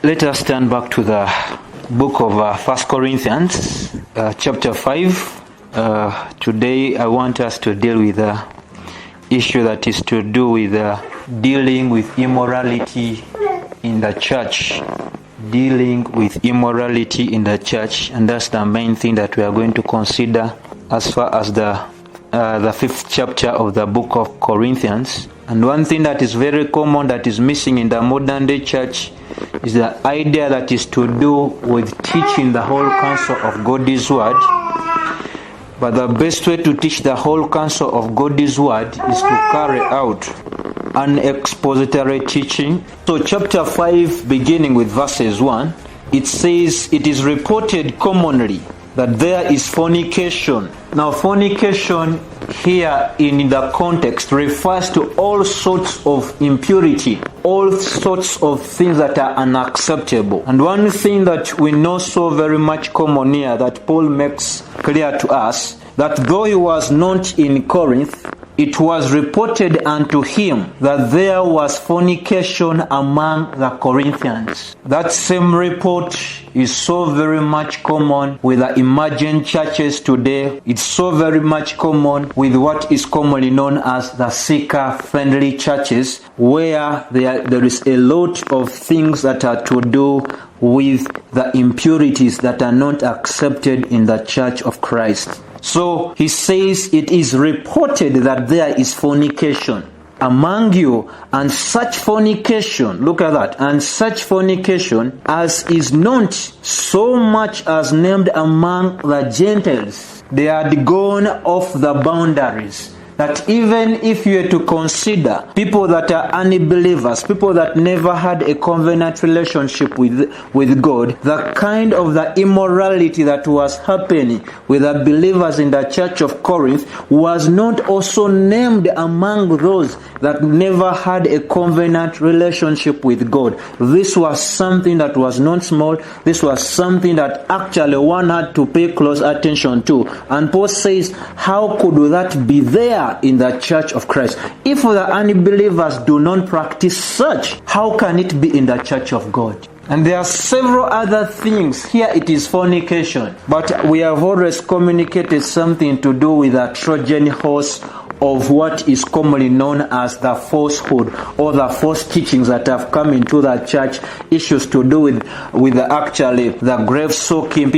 Let us turn back to the book of 1 Corinthians, chapter 5. Today I want us to deal with the issue that is to do with dealing with immorality in the church. Dealing with immorality in the church, and that's the main thing that we are going to consider as far as the 5th chapter of the book of Corinthians. And one thing that is very common that is missing in the modern day church is the idea that is to do with teaching the whole counsel of God's word. But the best way to teach the whole counsel of God's word is to carry out an expository teaching. So chapter 5, beginning with verses 1, it says, "It is reported commonly that there is fornication." Now fornication here in the context refers to all sorts of impurity, all sorts of things that are unacceptable. And one thing that we know so very much common here that Paul makes clear to us, that though he was not in Corinth, it was reported unto him that there was fornication among the Corinthians. That same report is so very much common with the emerging churches today. It's so very much common with what is commonly known as the seeker-friendly churches, where there is a lot of things that are to do with the impurities that are not accepted in the church of Christ. So he says it is reported that there is fornication among you, and such fornication, look at that, and such fornication as is not so much as named among the Gentiles. They had gone off the boundaries. That even if you were to consider people that are unbelievers, people that never had a covenant relationship with God, the kind of the immorality that was happening with the believers in the church of Corinth was not also named among those that never had a covenant relationship with God. This was something that was not small. This was something that actually one had to pay close attention to. And Paul says, how could that be there in the church of Christ? If the unbelievers do not practice such, how can it be in the church of God? And there are several other things. Here it is fornication, but we have always communicated something to do with the Trojan horse of what is commonly known as the falsehood or the false teachings that have come into the church, issues to do with actually the grave soaking,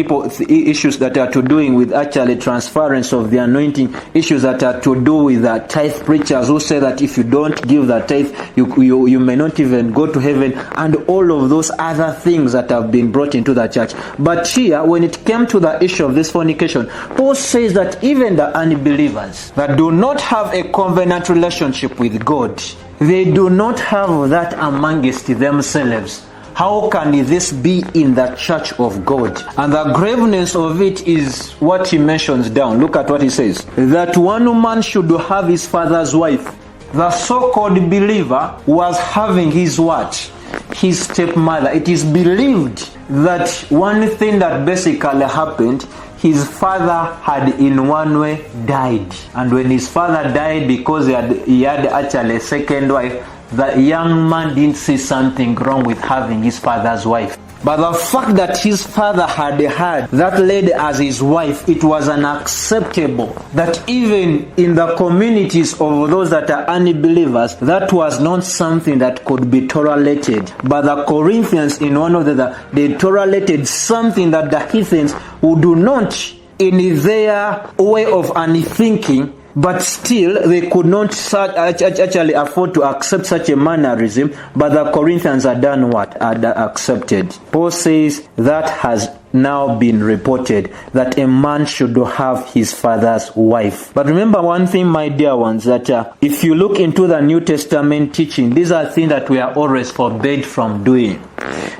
issues that are to do with actually transference of the anointing, issues that are to do with the tithe preachers who say that if you don't give the tithe, you may not even go to heaven, and all of those other things that have been brought into the church. But here, when it came to the issue of this fornication, Paul says that even the unbelievers that do not have a covenant relationship with God, they do not have that amongst themselves. How can this be in the church of God? And the graveness of it is what he mentions down. Look at what he says. That one man should have his father's wife. The so-called believer was having his what? His stepmother. It is believed that one thing that basically happened, his father had in one way died. And when his father died, because he had actually a second wife, the young man didn't see something wrong with having his father's wife. But the fact that his father had that lady as his wife, it was unacceptable. That even in the communities of those that are unbelievers, that was not something that could be tolerated. But the Corinthians, in one of they tolerated something that the heathens who do not, in their way of unthinking, but still they could not actually afford to accept such a mannerism. But the Corinthians had done what? Had accepted. Paul says that has now been reported, that a man should have his father's wife. But remember one thing, my dear ones, that if you look into the New Testament teaching, these are things that we are always forbade from doing.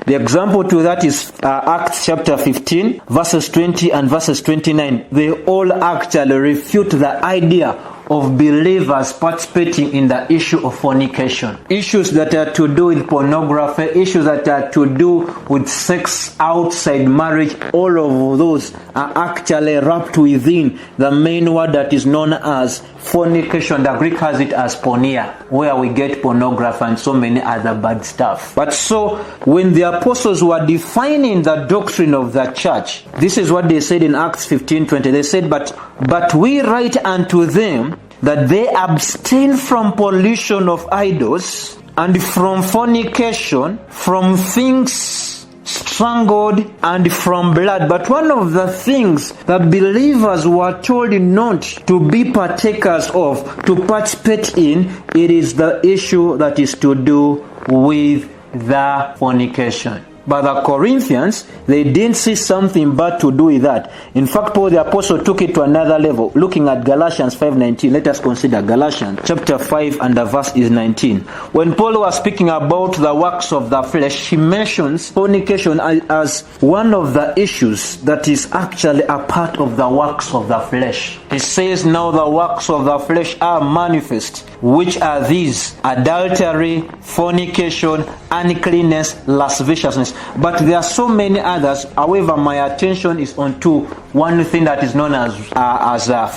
The example to that is Acts chapter 15, verses 20 and verses 29. They all actually refute the idea of believers participating in the issue of fornication. Issues that are to do with pornography, issues that are to do with sex outside marriage, all of those are actually wrapped within the main word that is known as fornication. The Greek has it as porneia, where we get pornography and so many other bad stuff. But so when the apostles were defining the doctrine of the church, this is what they said in Acts 15:20. They said, but we write unto them that they abstain from pollution of idols and from fornication, from things strangled, and from blood. But one of the things that believers were told not to be partakers of, to participate in, it is the issue that is to do with the fornication. But the Corinthians, they didn't see something bad to do with that. In fact, Paul the Apostle took it to another level. Looking at Galatians 5:19, let us consider Galatians chapter 5 and the verse is 19. When Paul was speaking about the works of the flesh, he mentions fornication as one of the issues that is actually a part of the works of the flesh. He says, now the works of the flesh are manifest, which are these: adultery, fornication, uncleanness, lasciviousness. But there are so many others. However, my attention is on to one thing that is known as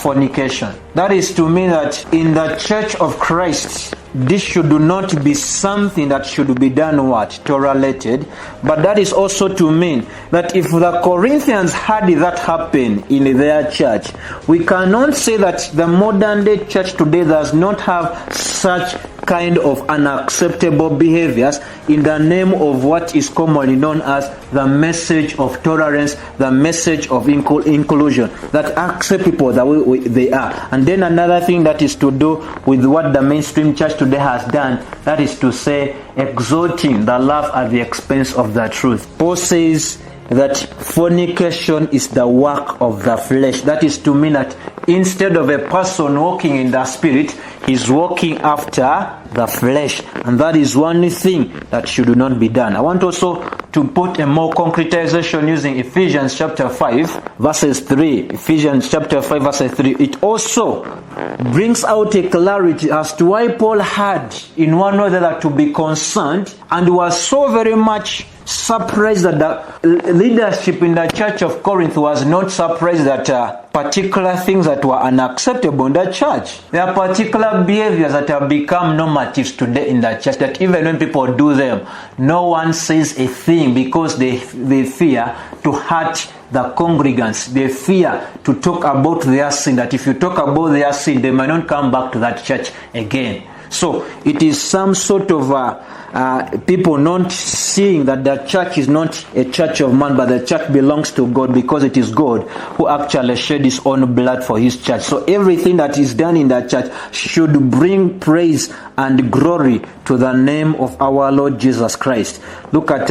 fornication. That is to mean that in the Church of Christ, this should not be something that should be done tolerated. But that is also to mean that if the Corinthians had that happen in their church, we cannot say that the modern day church today does not have such kind of unacceptable behaviors in the name of what is commonly known as the message of tolerance, the message of inclusion, that accept people the way they are. And then another thing that is to do with what the mainstream church today has done, that is to say, exalting the love at the expense of the truth. Paul says that fornication is the work of the flesh. That is to mean that instead of a person walking in the spirit, he's walking after the flesh. And that is one thing that should not be done. I want also to put a more concretization using Ephesians chapter 5 verses 3. Ephesians chapter 5 verses 3. It also brings out a clarity as to why Paul had in one or the other to be concerned and was so very much surprised that the leadership in the church of Corinth was not surprised that particular things that were unacceptable in the church. There are particular behaviors that have become normatives today in the church that even when people do them, no one says a thing because they fear to hurt the congregants. They fear to talk about their sin, that if you talk about their sin, they might not come back to that church again. So it is some sort of people not seeing that the church is not a church of man, but the church belongs to God, because it is God who actually shed his own blood for his church. So everything that is done in the church should bring praise and glory to the name of our Lord Jesus Christ. Look at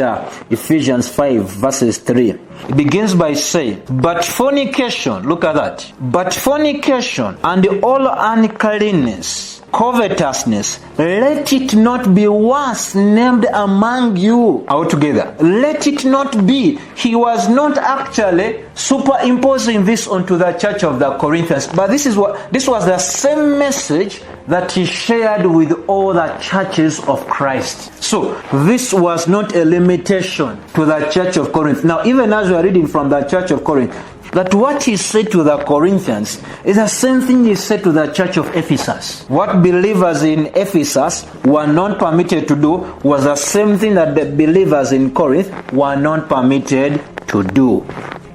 Ephesians 5 verses 3. It begins by saying, but fornication, look at that, but fornication and all uncleanness, covetousness, let it not be once named among you altogether. Let it not be. He was not actually superimposing this onto the church of the Corinthians, but this was the same message that he shared with all the churches of Christ. So this was not a limitation to the church of Corinth. Now, even as we are reading from the church of Corinth, that what he said to the Corinthians is the same thing he said to the church of Ephesus. What believers in Ephesus were not permitted to do was the same thing that the believers in Corinth were not permitted to do.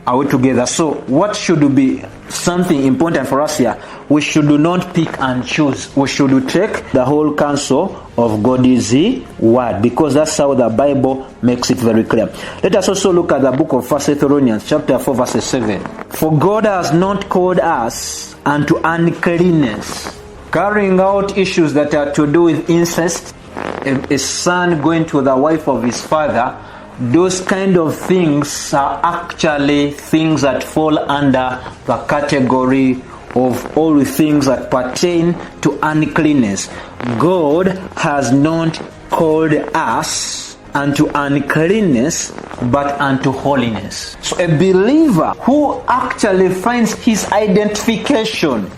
Are we together? So what should be something important for us here? We should not pick and choose. We should take the whole counsel of God's word, because that's how the Bible makes it very clear. Let us also look at the book of 1 Thessalonians chapter 4 verse 7. For God has not called us unto uncleanness, carrying out issues that are to do with incest, a son going to the wife of his father. Those kind of things are actually things that fall under the category of all the things that pertain to uncleanness. God has not called us unto uncleanness, but unto holiness. So a believer who actually finds his identification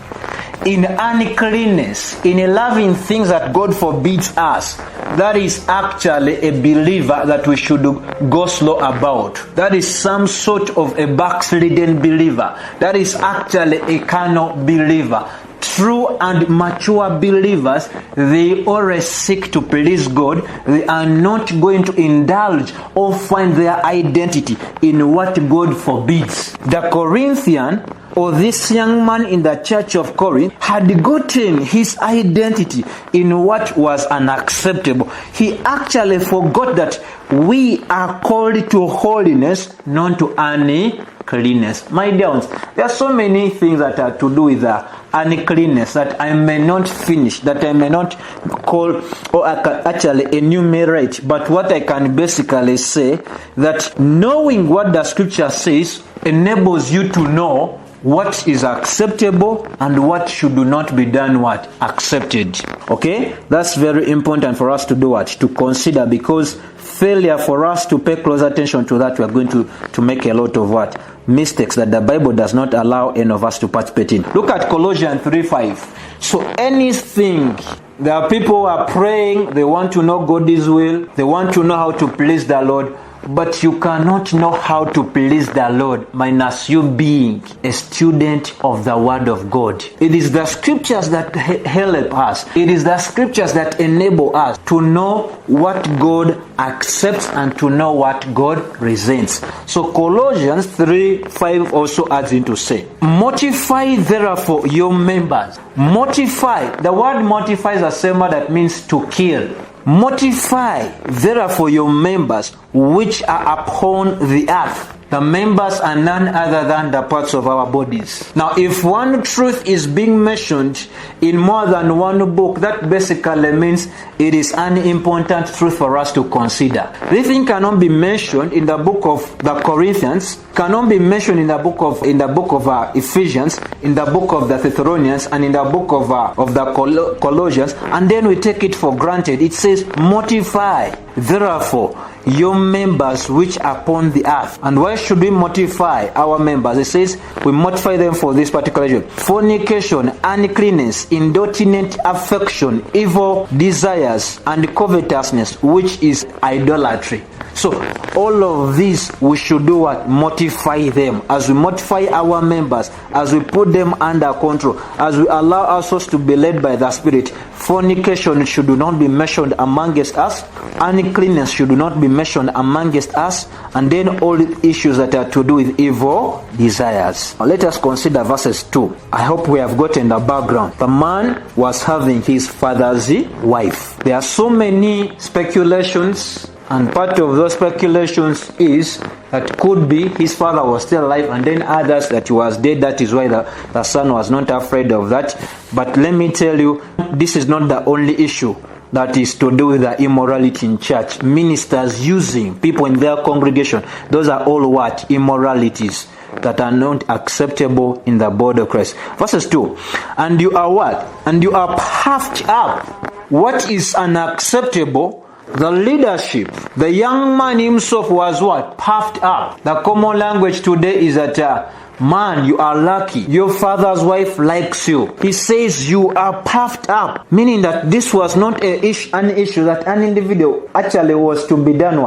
in uncleanness, in loving things that God forbids us, that is actually a believer that we should go slow about. That is some sort of a backslidden believer. That is actually a carnal believer. True and mature believers, they always seek to please God. They are not going to indulge or find their identity in what God forbids. The Corinthian, or this young man in the church of Corinth, had gotten his identity in what was unacceptable. He actually forgot that we are called to holiness, not to uncleanness. My dear ones, there are so many things that are to do with uncleanness that I may not finish, that I may not call or I can actually enumerate. But what I can basically say, that knowing what the scripture says enables you to know what is acceptable and what should not be done accepted. Okay, that's very important for us to do to consider, because failure for us to pay close attention to that, we are going to make a lot of mistakes that the Bible does not allow any of us to participate in. Look at Colossians 3:5. So anything, there are people who are praying, they want to know God's will, they want to know how to please the Lord, but you cannot know how to please the Lord minus you being a student of the Word of God. It is the scriptures that help us. It is the scriptures that enable us to know what God accepts and to know what God resents. So Colossians 3:5 also adds into say, mortify therefore your members. Mortify. The word mortify is a same word that means to kill. Mortify therefore your members which are upon the earth. The members are none other than the parts of our bodies. Now, if one truth is being mentioned in more than one book, that basically means it is an important truth for us to consider. This thing cannot be mentioned in the book of the Corinthians, cannot be mentioned in the book of Ephesians, in the book of the Thessalonians, and in the book of the Colossians, and then we take it for granted. It says, mortify therefore your members which are upon the earth. And why should we mortify our members? It says we mortify them for this particular reason: fornication, uncleanness, inordinate affection, evil desires, and covetousness, which is idolatry. So all of these we should do mortify them. As we mortify our members, as we put them under control, as we allow ourselves to be led by the Spirit, fornication should not be mentioned amongst us, uncleanness should not be mentioned amongst us, and then all the issues that are to do with evil desires. Now let us consider verses 2. I hope we have gotten the background. The man was having his father's wife. There are so many speculations, and part of those speculations is that could be his father was still alive, and then others that he was dead. That is why the son was not afraid of that. But let me tell you, this is not the only issue that is to do with the immorality in church. Ministers using people in their congregation, those are all immoralities that are not acceptable in the body of Christ. Verses 2. And you are what? And you are puffed up. What is unacceptable? The leadership. The young man himself was what? Puffed up. The common language today is that man, you are lucky. Your father's wife likes you. He says you are puffed up. Meaning that this was not an issue that an individual actually was to be done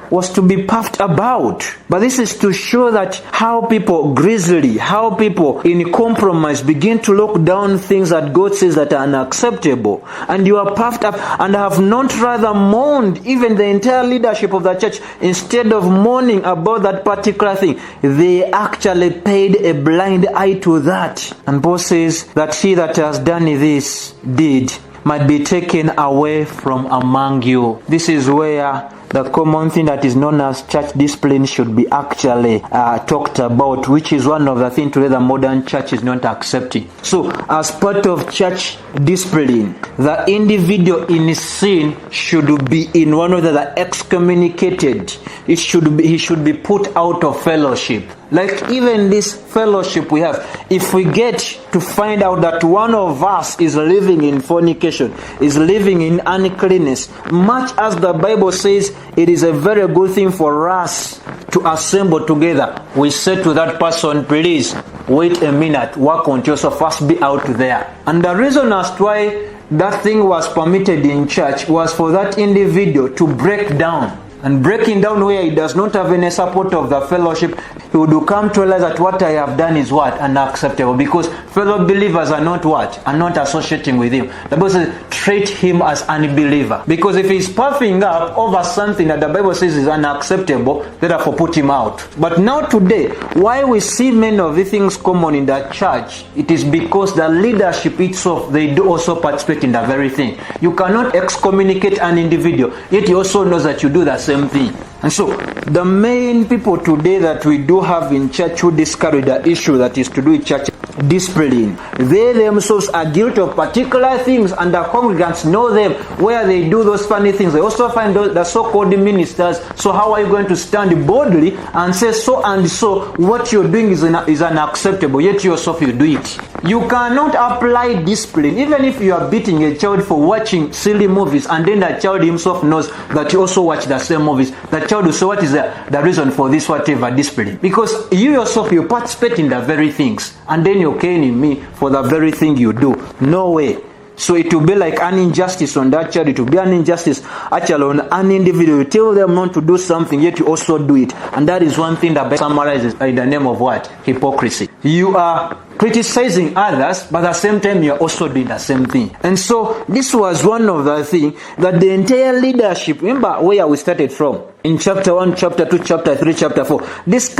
was to be puffed about. But this is to show that how people how people in compromise begin to look down things that God says that are unacceptable. And you are puffed up and have not rather mourned even the entire leadership of the church. Instead of mourning about that particular thing, they actually paid a blind eye to that. And Paul says that he that has done this deed might be taken away from among you. This is where the common thing that is known as church discipline should be actually talked about, which is one of the things today the modern church is not accepting. So, as part of church discipline, the individual in sin should be in one of the excommunicated. He should be put out of fellowship. Like even this fellowship we have, if we get to find out that one of us is living in fornication, is living in uncleanness, much as the Bible says it is a very good thing for us to assemble together, we say to that person, please wait a minute, work on yourself, first be out there. And the reason as to why that thing was permitted in church was for that individual to break down. And breaking down where he does not have any support of the fellowship, he would come to realize that what I have done is what? Unacceptable. Because fellow believers are not what? Are not associating with him. The Bible says, treat him as unbeliever. Because if he's puffing up over something that the Bible says is unacceptable, therefore put him out. But now today, why we see many of these things common in the church, it is because the leadership itself, they do also participate in the very thing. You cannot excommunicate an individual, yet he also knows that you do the same thing. And so, the main people today that we do have in church who discourage the issue that is to do with church discipline, they themselves are guilty of particular things, and the congregants know them where they do those funny things. They also find the so-called ministers. So how are you going to stand boldly and say so and so what you're doing is unacceptable, yet yourself you do it? You cannot apply discipline even if you are beating a child for watching silly movies, and then the child himself knows that you also watch the same movies. The child will say, what is the reason for this whatever discipline? Because you yourself, you participate in the very things, and then you're caning me for the very thing you do. No way. So it will be like an injustice on that child. It will be an injustice actually on an individual. You tell them not to do something, yet you also do it. And that is one thing that summarizes in the name of what? Hypocrisy. You are criticizing others, but at the same time you are also doing the same thing. And so this was one of the things that the entire leadership, remember where we started from, in chapter 1, chapter 2, chapter 3, chapter 4, this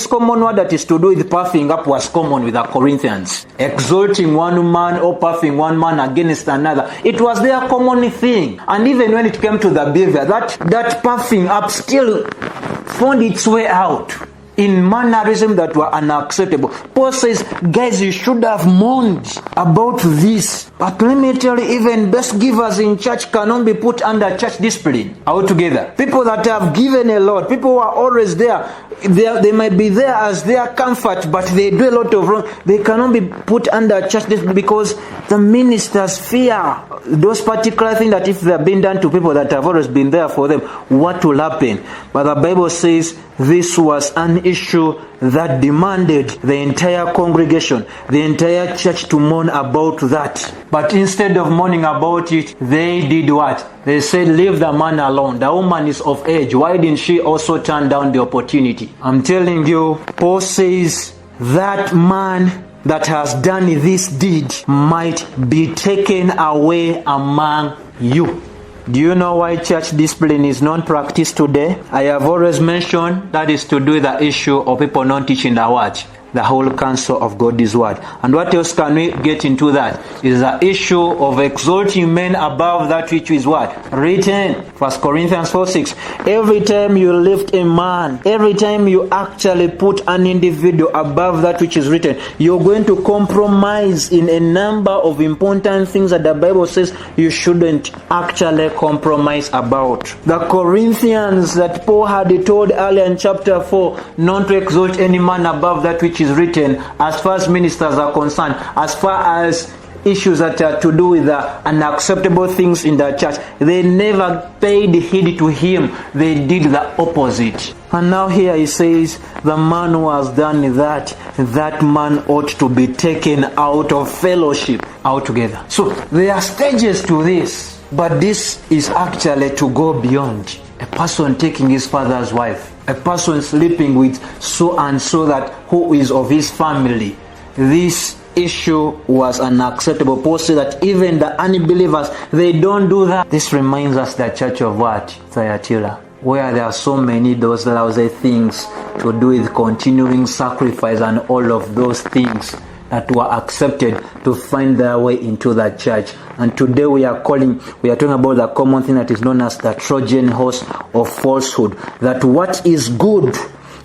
common word that is to do with puffing up was common with the Corinthians. Exalting one man or puffing one man against another, it was their common thing. And even when it came to the behavior, that puffing up still found its way out in mannerism that were unacceptable. Paul says, guys, you should have mourned about this. But let me tell you, even best givers in church cannot be put under church discipline altogether. People that have given a lot, people who are always there, they might be there as their comfort, but they do a lot of wrong. They cannot be put under church discipline because the ministers fear those particular things that if they are being done to people that have always been there for them, what will happen? But the Bible says this was an issue that demanded the entire congregation, the entire church to mourn about that. But instead of mourning about it, they did what? They said, leave the man alone. The woman is of age. Why didn't she also turn down the opportunity? I'm telling you, Paul says that man that has done this deed might be taken away among you. Do you know why church discipline is not practiced today? I have always mentioned that is to do with the issue of people not teaching the word, the whole counsel of God's word. And what else can we get into that? Is the issue of exalting men above that which is what? Written. 1 Corinthians 4:6. Every time you lift a man, every time you actually put an individual above that which is written, you're going to compromise in a number of important things that the Bible says you shouldn't actually compromise about. The Corinthians that Paul had told earlier in chapter 4 not to exalt any man above that which is written, as far as ministers are concerned, as far as issues that are to do with the unacceptable things in the church, they never paid heed to him. They did the opposite. And now here he says, the man who has done that man ought to be taken out of fellowship altogether. So there are stages to this, but this is actually to go beyond. A person taking his father's wife, a person sleeping with so and so that who is of his family. This issue was unacceptable. Paul said that even the unbelievers, they don't do that. This reminds us the church of what? Thyatira, where there are so many those lousy things to do with continuing sacrifice and all of those things that were accepted to find their way into the church. And today we are talking about the common thing that is known as the Trojan horse of falsehood. That what is good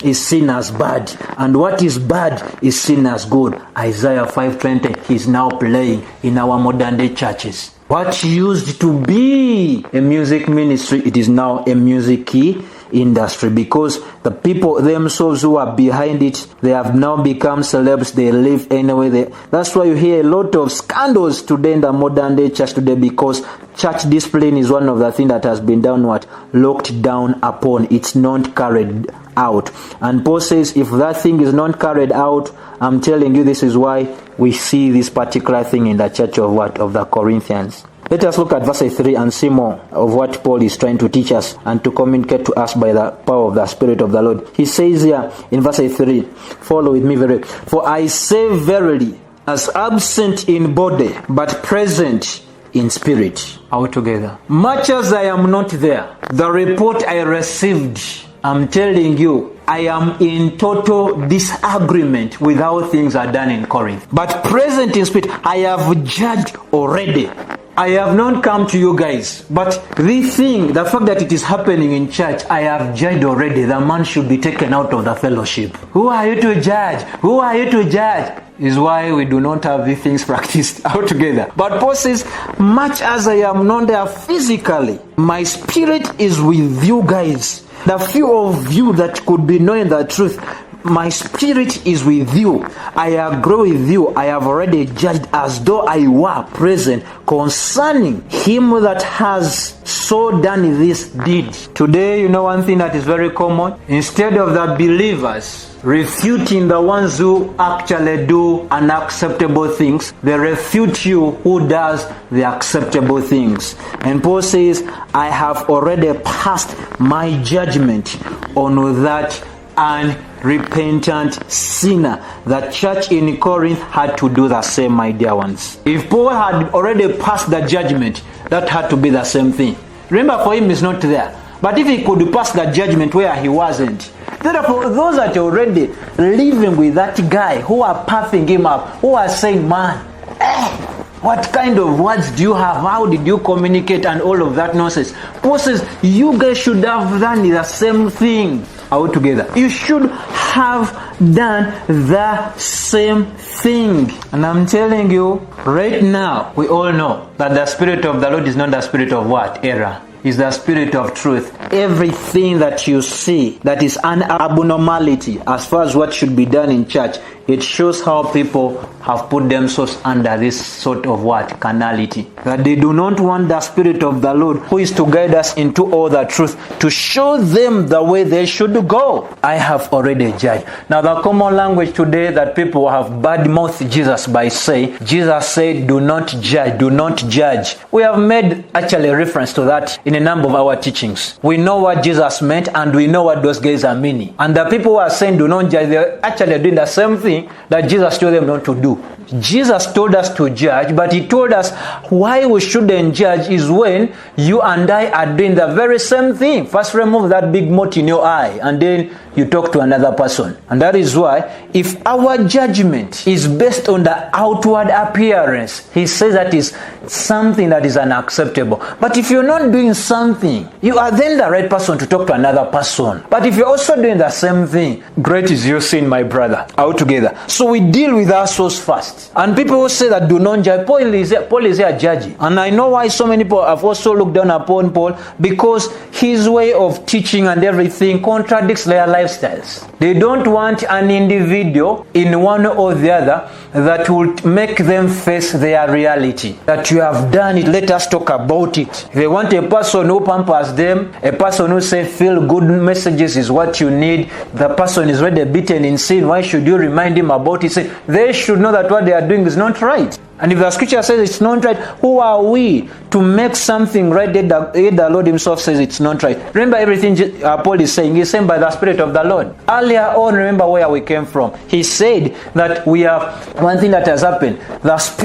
is seen as bad, and what is bad is seen as good. Isaiah 5:20 is now playing in our modern day churches. What used to be a music ministry, it is now a music industry, because the people themselves who are behind it, they have now become celebs. They live anyway. That's why you hear a lot of scandals today in the modern day church today, because church discipline is one of the things that has been locked down upon. It's not carried out. And Paul says if that thing is not carried out, I'm telling you, this is why we see this particular thing in the church of the Corinthians. Let us look at verse 3 and see more of what Paul is trying to teach us and to communicate to us by the power of the Spirit of the Lord. He says here in verse 3, follow with me very. For I say verily, as absent in body, but present in spirit. Altogether. Much as I am not there, the report I received, I'm telling you, I am in total disagreement with how things are done in Corinth. But present in spirit, I have judged already. I have not come to you guys, but the fact that it is happening in church, I have judged already. The man should be taken out of the fellowship. Who are you to judge? Who are you to judge? Is why we do not have these things practiced altogether. But Paul says, much as I am not there physically, my spirit is with you guys. The few of you that could be knowing the truth, my spirit is with you. I agree with you. I have already judged as though I were present concerning him that has so done this deed. Today, you know one thing that is very common? Instead of the believers refuting the ones who actually do unacceptable things, they refute you who does the acceptable things. And Paul says, I have already passed my judgment on that unrepentant sinner. The church in Corinth had to do the same, my dear ones. If Paul had already passed the judgment, that had to be the same thing. Remember, for him is not there. But if he could pass the judgment where he wasn't, therefore those that are already living with that guy, who are puffing him up, who are saying, man, what kind of words do you have? How did you communicate? And all of that nonsense. Paul says, you guys should have done the same thing altogether. You should have done the same thing. And I'm telling you, right now, we all know that the Spirit of the Lord is not the spirit of what? Error. Is the spirit of truth. Everything that you see that is an abnormality as far as what should be done in church, it shows how people have put themselves under this sort of what? Carnality. That they do not want the Spirit of the Lord, who is to guide us into all the truth, to show them the way they should go. I have already judged. Now the common language today that people have badmouthed Jesus by saying, Jesus said, do not judge, do not judge. We have made actually reference to that in a number of our teachings. We know what Jesus meant and we know what those guys are meaning. And the people who are saying do not judge, they're actually doing the same thing that Jesus told them not to do. Jesus told us to judge, but he told us why we shouldn't judge is when you and I are doing the very same thing. First remove that big mote in your eye and then you talk to another person. And that is why if our judgment is based on the outward appearance, he says that is something that is unacceptable. But if you're not doing something, you are then the right person to talk to another person. But if you're also doing the same thing, great is your sin, my brother, altogether. So we deal with ourselves first. And people who say that do not judge, Paul is here judging. And I know why so many people have also looked down upon Paul, because his way of teaching and everything contradicts their lifestyles. They don't want an individual in one or the other that will make them face their reality. That you have done it, let us talk about it. They want a person who pampers them, a person who says feel good messages is what you need. The person is already beaten in sin. Why should you remind him about it? They should know that what they are doing is not right. And if the scripture says it's not right, who are we to make something right that the Lord himself says it's not right? Remember everything Paul is saying. He's saying by the Spirit of the Lord. Earlier on, remember where we came from. He said that we have, one thing that has happened,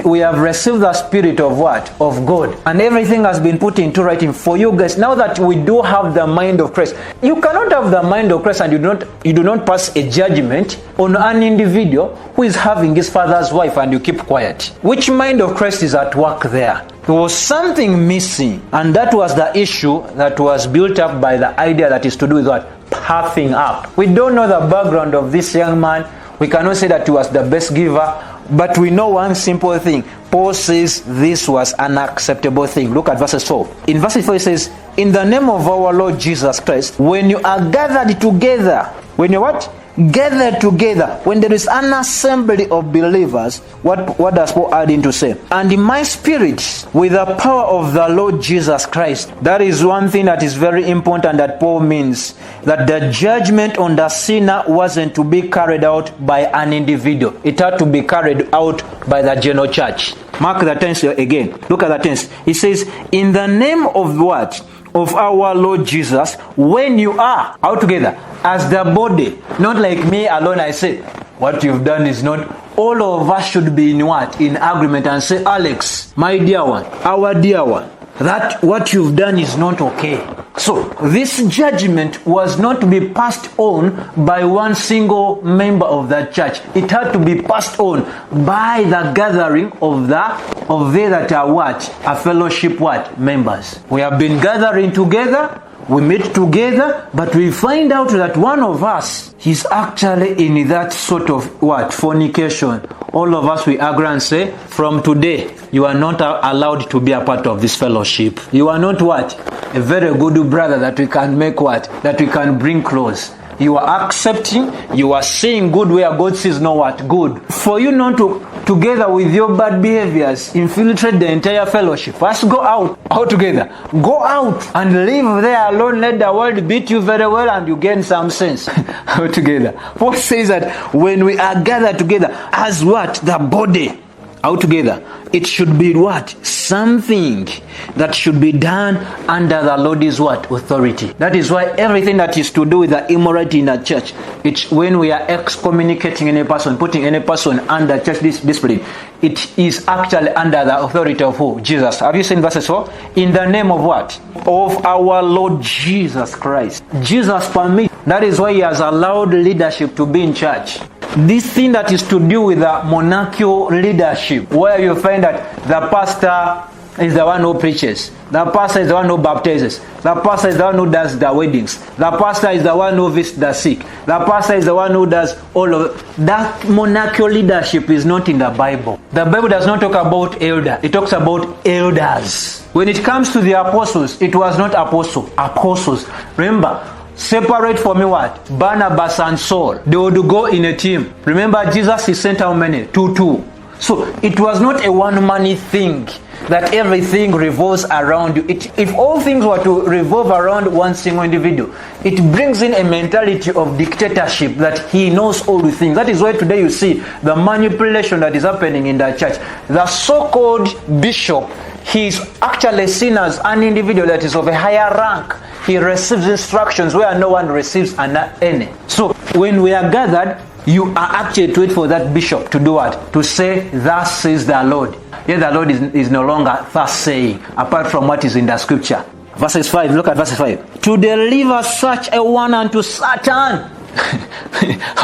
we have received the Spirit of what? Of God. And everything has been put into writing for you guys. Now that we do have the mind of Christ, you cannot have the mind of Christ and you do not pass a judgment on an individual who is having his father's wife and you keep quiet. Which mind of Christ is at work there? There was something missing, and that was the issue that was built up by the idea that is to do with what? Puffing up. We don't know the background of this young man. We cannot say that he was the best giver, but we know one simple thing. Paul says this was an acceptable thing. Look at verses 4. In verses 4 it says, in the name of our Lord Jesus Christ, when you are gathered together, when you what? Gathered together, when there is an assembly of believers, what does Paul add in to say? And in my spirit, with the power of the Lord Jesus Christ. That is one thing that is very important that Paul means, that the judgment on the sinner wasn't to be carried out by an individual. It had to be carried out by the general church. Mark the tense again. Look at the tense. It says, in the name of what? Of our Lord Jesus, when you are out together as the body, not like me alone. I say what you've done is not. All of us should be in what? In agreement and say, Alex, my dear one, our dear one, that what you've done is not okay. So this judgment was not to be passed on by one single member of that church. It had to be passed on by the gathering of they that are what? A fellowship what? Members. We have been gathering together, we meet together, but we find out that one of us is actually in that sort of what? Fornication. All of us, we agree and say, from today, you are not allowed to be a part of this fellowship. You are not what? A very good brother that we can make what? That we can bring close. You are accepting, you are seeing good where God sees no what? Good. For you not to, together with your bad behaviors, infiltrate the entire fellowship. First go out together. Go out and live there alone. Let the world beat you very well and you gain some sense. Out together. Paul says that when we are gathered together as what? The body. Out together. It should be what? Something that should be done under the Lord's what? Authority. That is why everything that is to do with the immorality in the church, it's when we are excommunicating any person, putting any person under church discipline, it is actually under the authority of who? Jesus. Have you seen verses 4? In the name of what? Of our Lord Jesus Christ. Jesus permits. That is why he has allowed leadership to be in church. This thing that is to do with the monarchical leadership, where you find that the pastor is the one who preaches, the pastor is the one who baptizes, the pastor is the one who does the weddings, the pastor is the one who visits the sick, the pastor is the one who does all of it. That monarchical leadership is not in the Bible. The Bible does not talk about elder, it talks about elders. When it comes to the apostles, it was not apostles. Remember, separate for me what? Barnabas and Saul. They would go in a team. Remember, Jesus, he sent how many? 2. So it was not a one-man thing that everything revolves around you. If all things were to revolve around one single individual, it brings in a mentality of dictatorship that he knows all the things. That is why today you see the manipulation that is happening in the church. The so-called bishop, he is actually seen as an individual that is of a higher rank. He receives instructions where no one receives any. So when we are gathered, you are actually to wait for that bishop to do what? To say, thus says the Lord. Yet the Lord is no longer thus saying, apart from what is in the scripture. Verses 5, look at verses 5. To deliver such a one unto Satan.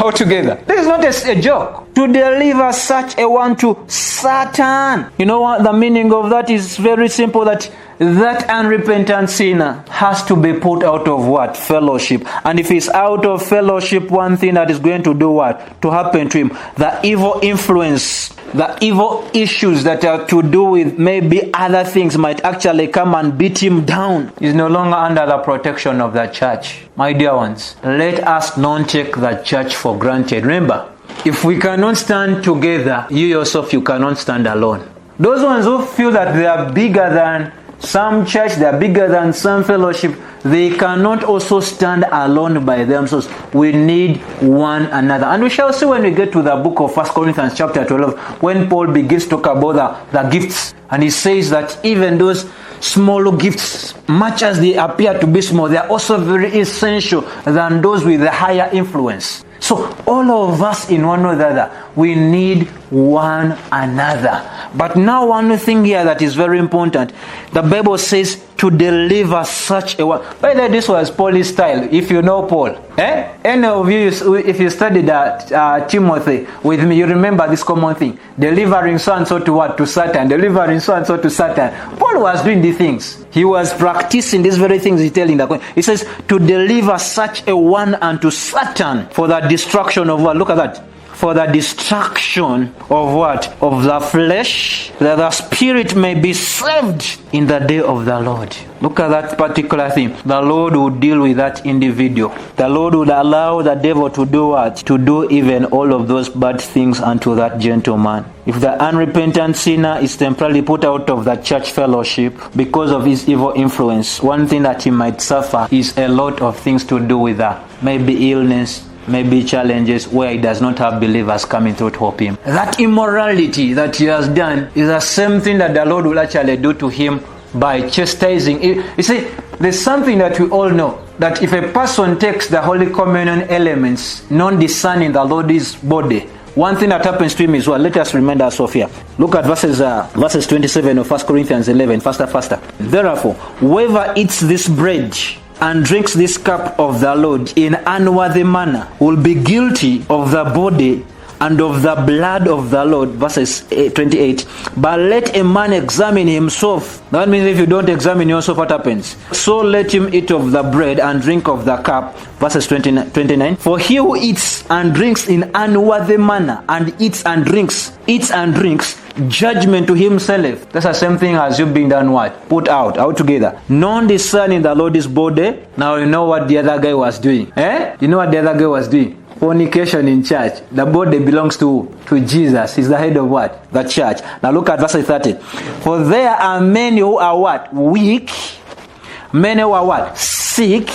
Altogether. This is not a joke. To deliver such a one to Satan. You know what? The meaning of that is very simple, that unrepentant sinner has to be put out of what? Fellowship. And if he's out of fellowship, one thing that is going to do what? To happen to him. The evil influence, the evil issues that are to do with maybe other things might actually come and beat him down. He's no longer under the protection of the church. My dear ones, let us not take the church for granted. Remember, if we cannot stand together, you yourself, you cannot stand alone. Those ones who feel that they are bigger than some church, they are bigger than some fellowship, they cannot also stand alone by themselves. We need one another. And we shall see when we get to the book of 1 Corinthians chapter 12, when Paul begins to talk about the gifts. And he says that even those small gifts, much as they appear to be small, they are also very essential than those with the higher influence. So all of us in one another, we need one another. But now one thing here that is very important. The Bible says to deliver such a one. By the way, this was Paul's style, if you know Paul. Any of you, if you studied Timothy with me, you remember this common thing. Delivering so-and-so to what? To Satan. Delivering so-and-so to Satan. Paul was doing these things. He was practicing these very things he's telling the He says to deliver such a one unto Satan for the destruction of what? Look at that. for the destruction of what? Of the flesh, that the spirit may be saved in the day of the Lord. Look at that particular thing. The Lord will deal with that individual. The Lord would allow the devil to do what? To do even all of those bad things unto that gentleman. If the unrepentant sinner is temporarily put out of the church fellowship because of his evil influence, one thing that he might suffer is a lot of things to do with that. Maybe illness, maybe challenges where he does not have believers coming through to help him. That immorality that he has done is the same thing that the Lord will actually do to him by chastising. You see, there's something that we all know, that if a person takes the Holy Communion elements, non-discerning the Lord's body, one thing that happens to him is what? Let us remember Sophia. Look at verses 27 of 1 Corinthians 11. Faster. Therefore, whoever eats this bread and drinks this cup of the Lord in unworthy manner will be guilty of the body and of the blood of the Lord. Verses 28. But let a man examine himself. That means if you don't examine yourself, what happens? So let him eat of the bread and drink of the cup. Verses 29. For he who eats and drinks in unworthy manner and eats and drinks judgment to himself. That's the same thing as you being done what? Put out together. Non-discerning the Lord's body. Now you know what the other guy was doing. You know what the other guy was doing? Fornication in church. The body belongs to Jesus. He's the head of what? The church. Now look at verse 30. For there are many who are what? Weak. Many who are what? Sick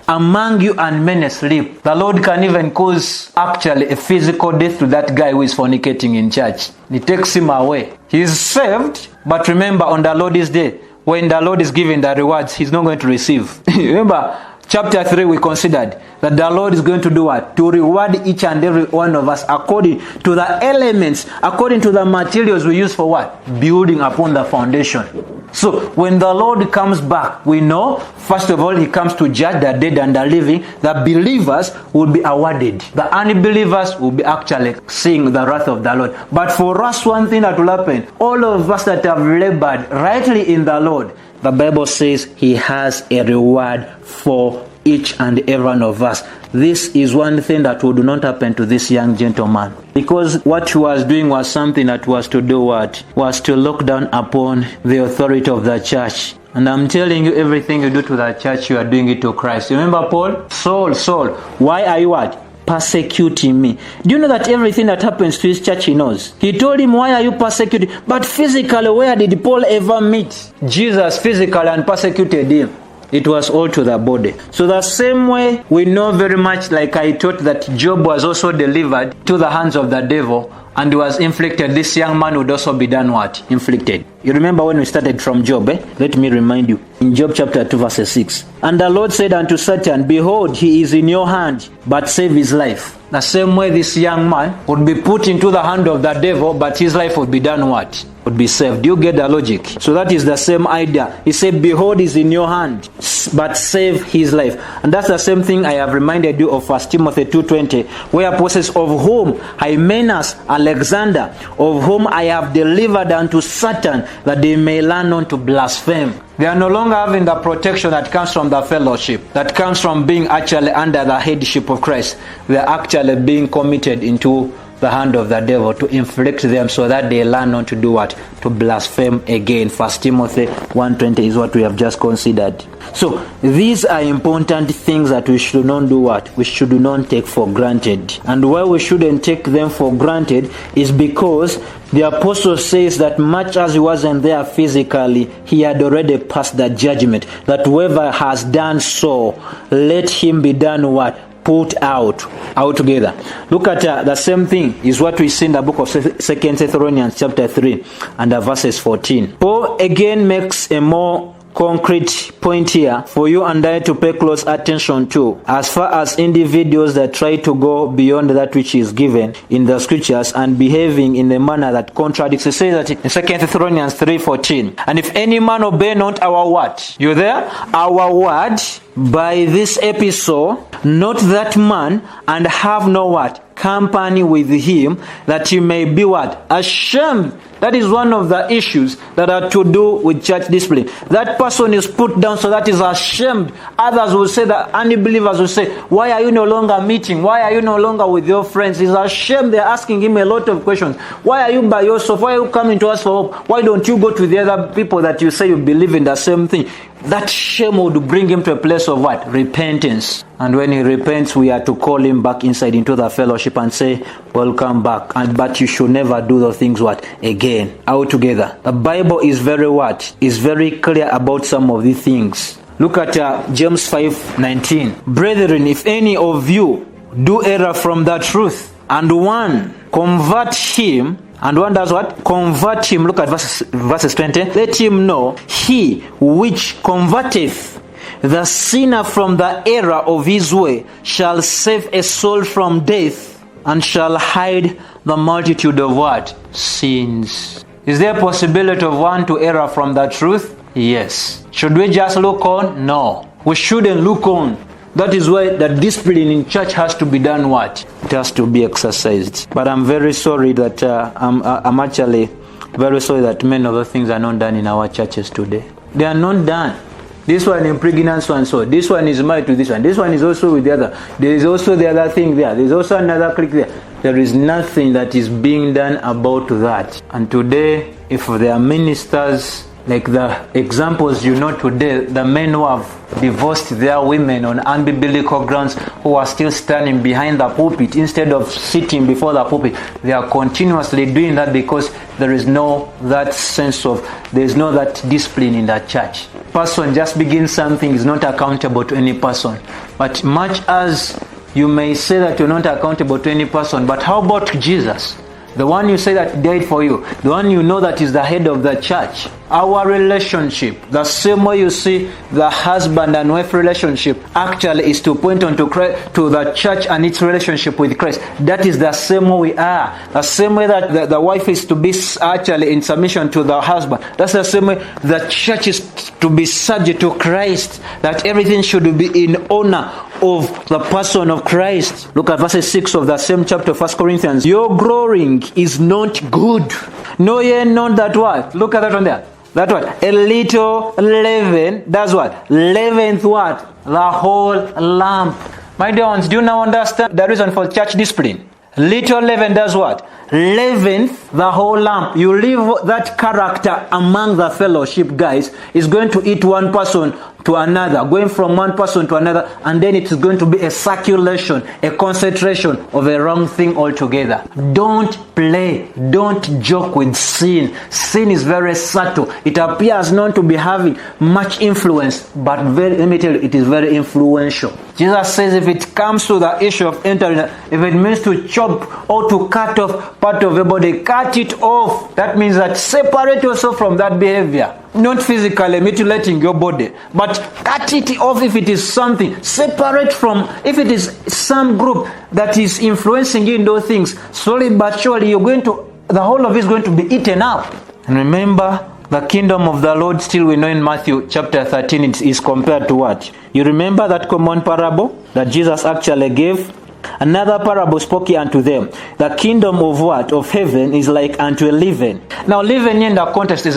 among you, and many sleep. The Lord can even cause actually a physical death to that guy who is fornicating in church. He takes him away. He is saved, but remember on the Lord's day, when the Lord is giving the rewards, he's not going to receive. Remember, chapter 3 we considered that the Lord is going to do what? To reward each and every one of us according to the elements, according to the materials we use for what? Building upon the foundation. So when the Lord comes back, we know, first of all, he comes to judge the dead and the living. The believers will be awarded. The unbelievers will be actually seeing the wrath of the Lord. But for us, one thing that will happen, all of us that have labored rightly in the Lord, the Bible says he has a reward for each and every one of us. This is one thing that would not happen to this young gentleman. Because what he was doing was something that was to do what? Was to look down upon the authority of the church. And I'm telling you, everything you do to the church, you are doing it to Christ. You remember Paul? Saul, why are you what? Persecuting me. Do you know that everything that happens to his church he knows? He told him, why are you persecuting? But physically, where did Paul ever meet Jesus physically and persecuted him? It was all to the body. So the same way we know very much, like I taught, that Job was also delivered to the hands of the devil and was inflicted. This young man would also be done what? Inflicted. You remember when we started from Job, Let me remind you. In Job chapter 2 verse 6. And the Lord said unto Satan, behold, he is in your hand, but save his life. The same way this young man would be put into the hand of the devil, but his life would be done what? Would be saved. Do you get the logic? So that is the same idea. He said, behold, is in your hand, but save his life. And that's the same thing I have reminded you of 1 Timothy 2:20, where Paul says, of whom Hymenaeus, Alexander, of whom I have delivered unto Satan, that they may learn not to blaspheme. They are no longer having the protection that comes from the fellowship, that comes from being actually under the headship of Christ. They are actually being committed into the hand of the devil to inflict them so that they learn not to do what? To blaspheme again. 1 Timothy 1:20 is what we have just considered. So these are important things that we should not do what? We should not take for granted. And why we shouldn't take them for granted is because the apostle says that much as he wasn't there physically, he had already passed the judgment. That whoever has done so, let him be done what? Put out together. Look at the same thing is what we see in the book of 2 Thessalonians chapter 3 and verses 14. Paul again makes a more concrete point here for you and I to pay close attention to, as far as individuals that try to go beyond that which is given in the scriptures and behaving in a manner that contradicts. It says that in 2 Thessalonians 3:14, and if any man obey not our word, you there? Our word by this epistle, not that man, and have no what? company with him, that he may be what? Ashamed. That is one of the issues that are to do with church discipline. That person is put down so that is ashamed. Others will say, that unbelievers will say, why are you no longer meeting? Why are you no longer with your friends? He's ashamed. They're asking him a lot of questions. Why are you by yourself? Why are you coming to us for hope? Why don't you go to the other people that you say you believe in the same thing? That shame would bring him to a place of what? Repentance. And when he repents, we are to call him back inside into the fellowship and say, welcome back. But you should never do those things what? Again. Altogether. The Bible is very what? Is very clear about some of these things. Look at James 5:19. Brethren, if any of you do err from the truth, and one convert him, and one does what? Convert him. Look at verses 20. Let him know, he which converteth the sinner from the error of his way shall save a soul from death, and shall hide the multitude of what? Sins. Is there a possibility of one to err from the truth? Yes. Should we just look on? No. We shouldn't look on. That is why the discipline in church has to be done what? It has to be exercised. But I'm very sorry that I'm actually very sorry that many of the things are not done in our churches today. They are not done. This one impregnates so and so. This one is married to this one. This one is also with the other. There is also the other thing there. There is also another clique there. There is nothing that is being done about that. And today, if there are ministers like the examples you know today, the men who have divorced their women on unbiblical grounds, who are still standing behind the pulpit instead of sitting before the pulpit, they are continuously doing that because there is no that sense of, there is no that discipline in the church. Person just begins something, is not accountable to any person. But much as you may say that you're not accountable to any person, but how about Jesus? The one you say that died for you, the one you know that is the head of the church. Our relationship, the same way you see the husband and wife relationship actually is to point on to Christ, to the church and its relationship with Christ. That is the same way we are. The same way that the wife is to be actually in submission to the husband. That's the same way the church is to be subject to Christ. That everything should be in honor of the person of Christ. Look at verse 6 of the same chapter of 1 Corinthians. Your glorying is not good. Know ye not that what? Look at that one there. That what? A little leaven does what? Leaveneth what? The whole lump. My dear ones, do you now understand the reason for church discipline? Little leaven does what? Leaveneth the whole lump. You leave that character among the fellowship, guys, is going to eat one person to another, going from one person to another, and then it is going to be a circulation, a concentration of a wrong thing altogether. Don't play, don't joke with sin. Sin is very subtle. It appears not to be having much influence, but let me tell you, it is very influential. Jesus says if it comes to the issue of entering, if it means to chop or to cut off part of your body, cut it off. That means that separate yourself from that behavior. Not physically mutilating your body, but cut it off if it is something. Separate from, if it is some group that is influencing you in those things. Slowly but surely, the whole of it is going to be eaten up. And remember, the kingdom of the Lord, still we know in Matthew chapter 13, it is compared to what? You remember that common parable that Jesus actually gave? Another parable spoke unto them. The kingdom of what? Of heaven is like unto a leaven. Now leaven in the context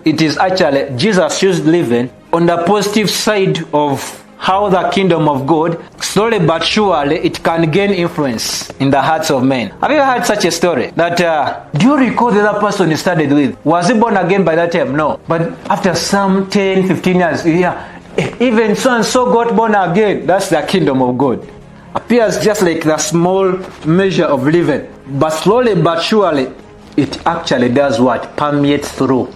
it is actually, Jesus used leaven on the positive side of how the kingdom of God, slowly but surely, it can gain influence in the hearts of men. Have you heard such a story? That, do you recall the other person you studied with? Was he born again by that time? No. But after some 10, 15 years, even so and so got born again. That's the kingdom of God. Appears just like the small measure of leaven. But slowly but surely, it actually does what? Permeates through.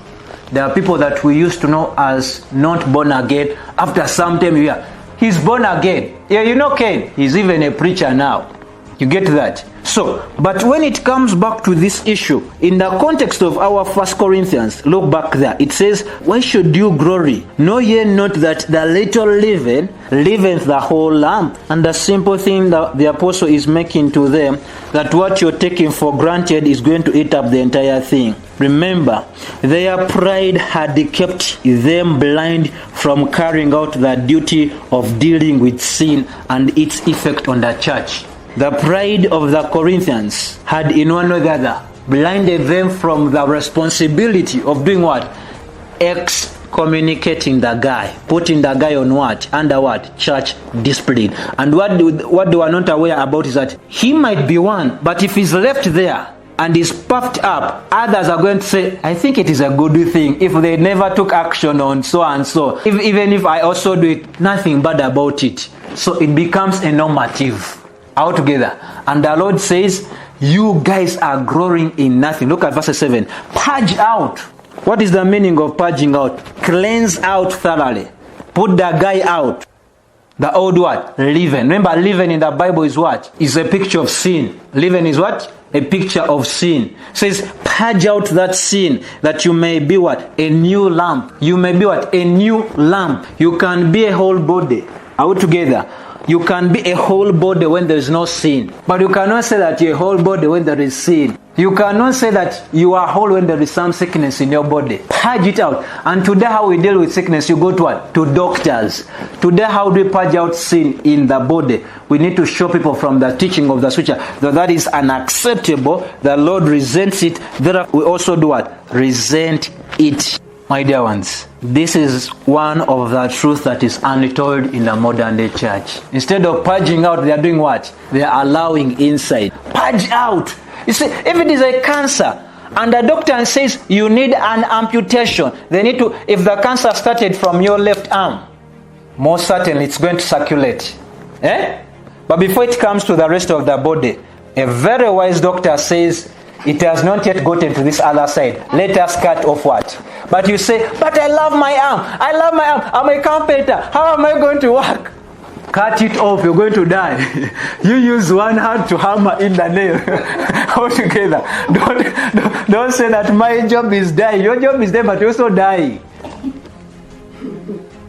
There are people that we used to know as not born again. After some time, he's born again. Yeah, you know Cain. He's even a preacher now. You get that? So, but when it comes back to this issue, in the context of our 1 Corinthians, look back there. It says, why should you glory? Know ye not that the little leaven leaveneth the whole lump? And the simple thing that the apostle is making to them, that what you're taking for granted is going to eat up the entire thing. Remember, their pride had kept them blind from carrying out the duty of dealing with sin and its effect on the church. The pride of the Corinthians had in one or the other blinded them from the responsibility of doing what? Excommunicating the guy, putting the guy on what? Under what? Church discipline. And what they were not aware about is that he might be one, but if he's left there and is puffed up, others are going to say, I think it is a good thing if they never took action on so and so. Even if I also do it, nothing bad about it. So it becomes a normative altogether. And the Lord says, you guys are growing in nothing. Look at verse 7. Purge out. What is the meaning of purging out? Cleanse out thoroughly. Put the guy out. The old what? Leaven. Remember, leaven in the Bible is what? Is a picture of sin. Leaven is what? A picture of sin. It says, purge out that sin, that you may be what? A new lamp. You may be what? A new lamp. You can be a whole body. Out together. You can be a whole body when there is no sin. But you cannot say that you're a whole body when there is sin. You cannot say that you are whole when there is some sickness in your body. Purge it out. And today how we deal with sickness, you go to what? To doctors. Today how do we purge out sin in the body? We need to show people from the teaching of the scripture that is unacceptable. The Lord resents it. Therefore we also do what? Resent it. My dear ones, this is one of the truths that is untold in the modern day church. Instead of purging out, they are doing what? They are allowing inside. Purge out. You see, if it is a cancer, and the doctor says you need an amputation, they need to, if the cancer started from your left arm, most certainly it's going to circulate. But before it comes to the rest of the body, a very wise doctor says, it has not yet gotten to this other side. Let us cut off what? But you say, but I love my arm. I love my arm. I'm a carpenter. How am I going to work? Cut it off. You're going to die. You use one hand to hammer in the nail. Altogether. Don't say that my job is dying. Your job is there, but you also die.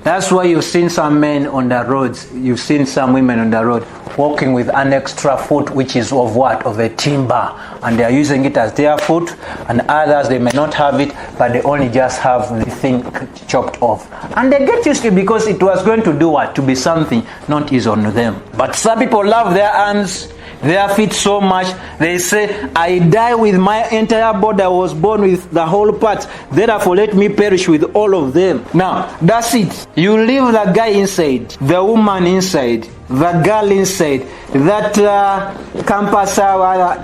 That's why you've seen some men on the roads. You've seen some women on the road walking with an extra foot, which is of what? Of a timber. And they are using it as their foot. And others, they may not have it, but they only just have the thing chopped off. And they get used to it because it was going to do what? To be something not easy on them. But some people love their hands, their feet so much, they say, I die with my entire body. I was born with the whole parts. Therefore, let me perish with all of them. Now, that's it. You leave the guy inside, the woman inside, the girl inside, that campus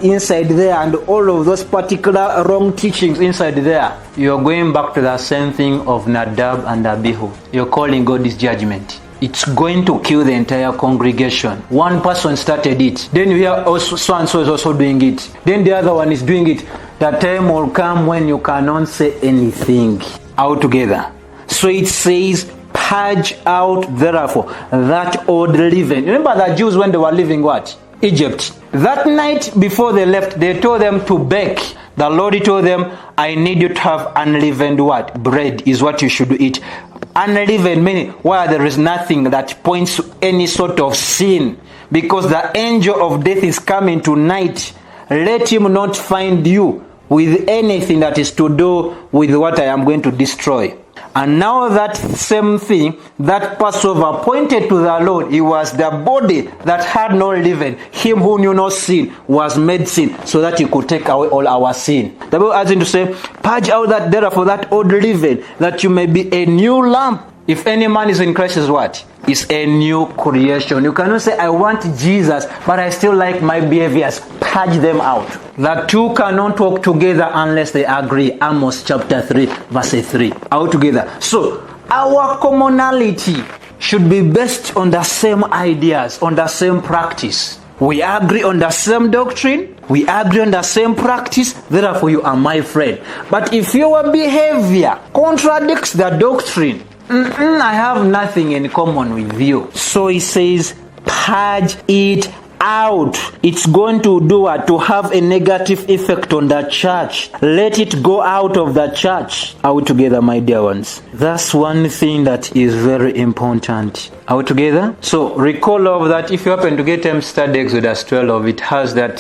inside there, and all of those particular wrong teachings inside there. You're going back to the same thing of Nadab and Abihu. You're calling God His judgment. It's going to kill the entire congregation. One person started it. Then you hear also, so and so is also doing it. Then the other one is doing it. The time will come when you cannot say anything altogether. So it says, purge out therefore that old leaven. Remember the Jews when they were leaving what? Egypt. That night before they left, they told them to bake. The Lord told them, I need you to have unleavened what? Bread is what you should eat. Unleavened meaning where there is nothing that points to any sort of sin, because the angel of death is coming tonight. Let him not find you with anything that is to do with what I am going to destroy. And now that same thing, that Passover pointed to the Lord. It was the body that had no leaven. Him who knew no sin was made sin so that he could take away all our sin. The Bible has to say, purge out that therefore that old leaven, that you may be a new lamp. If any man is in Christ, is what? Is a new creation. You cannot say, I want Jesus, but I still like my behaviors. Purge them out. The two cannot walk together unless they agree. Amos chapter 3, verse 3. Out together. So, our commonality should be based on the same ideas, on the same practice. We agree on the same doctrine. We agree on the same practice. Therefore, you are my friend. But if your behavior contradicts the doctrine, I have nothing in common with you. So he says, purge it out. It's going to do what? To have a negative effect on the church. Let it go out of the church. Out together, my dear ones. That's one thing that is very important. Out together. So recall of that. If you happen to get them study Exodus 12, it has that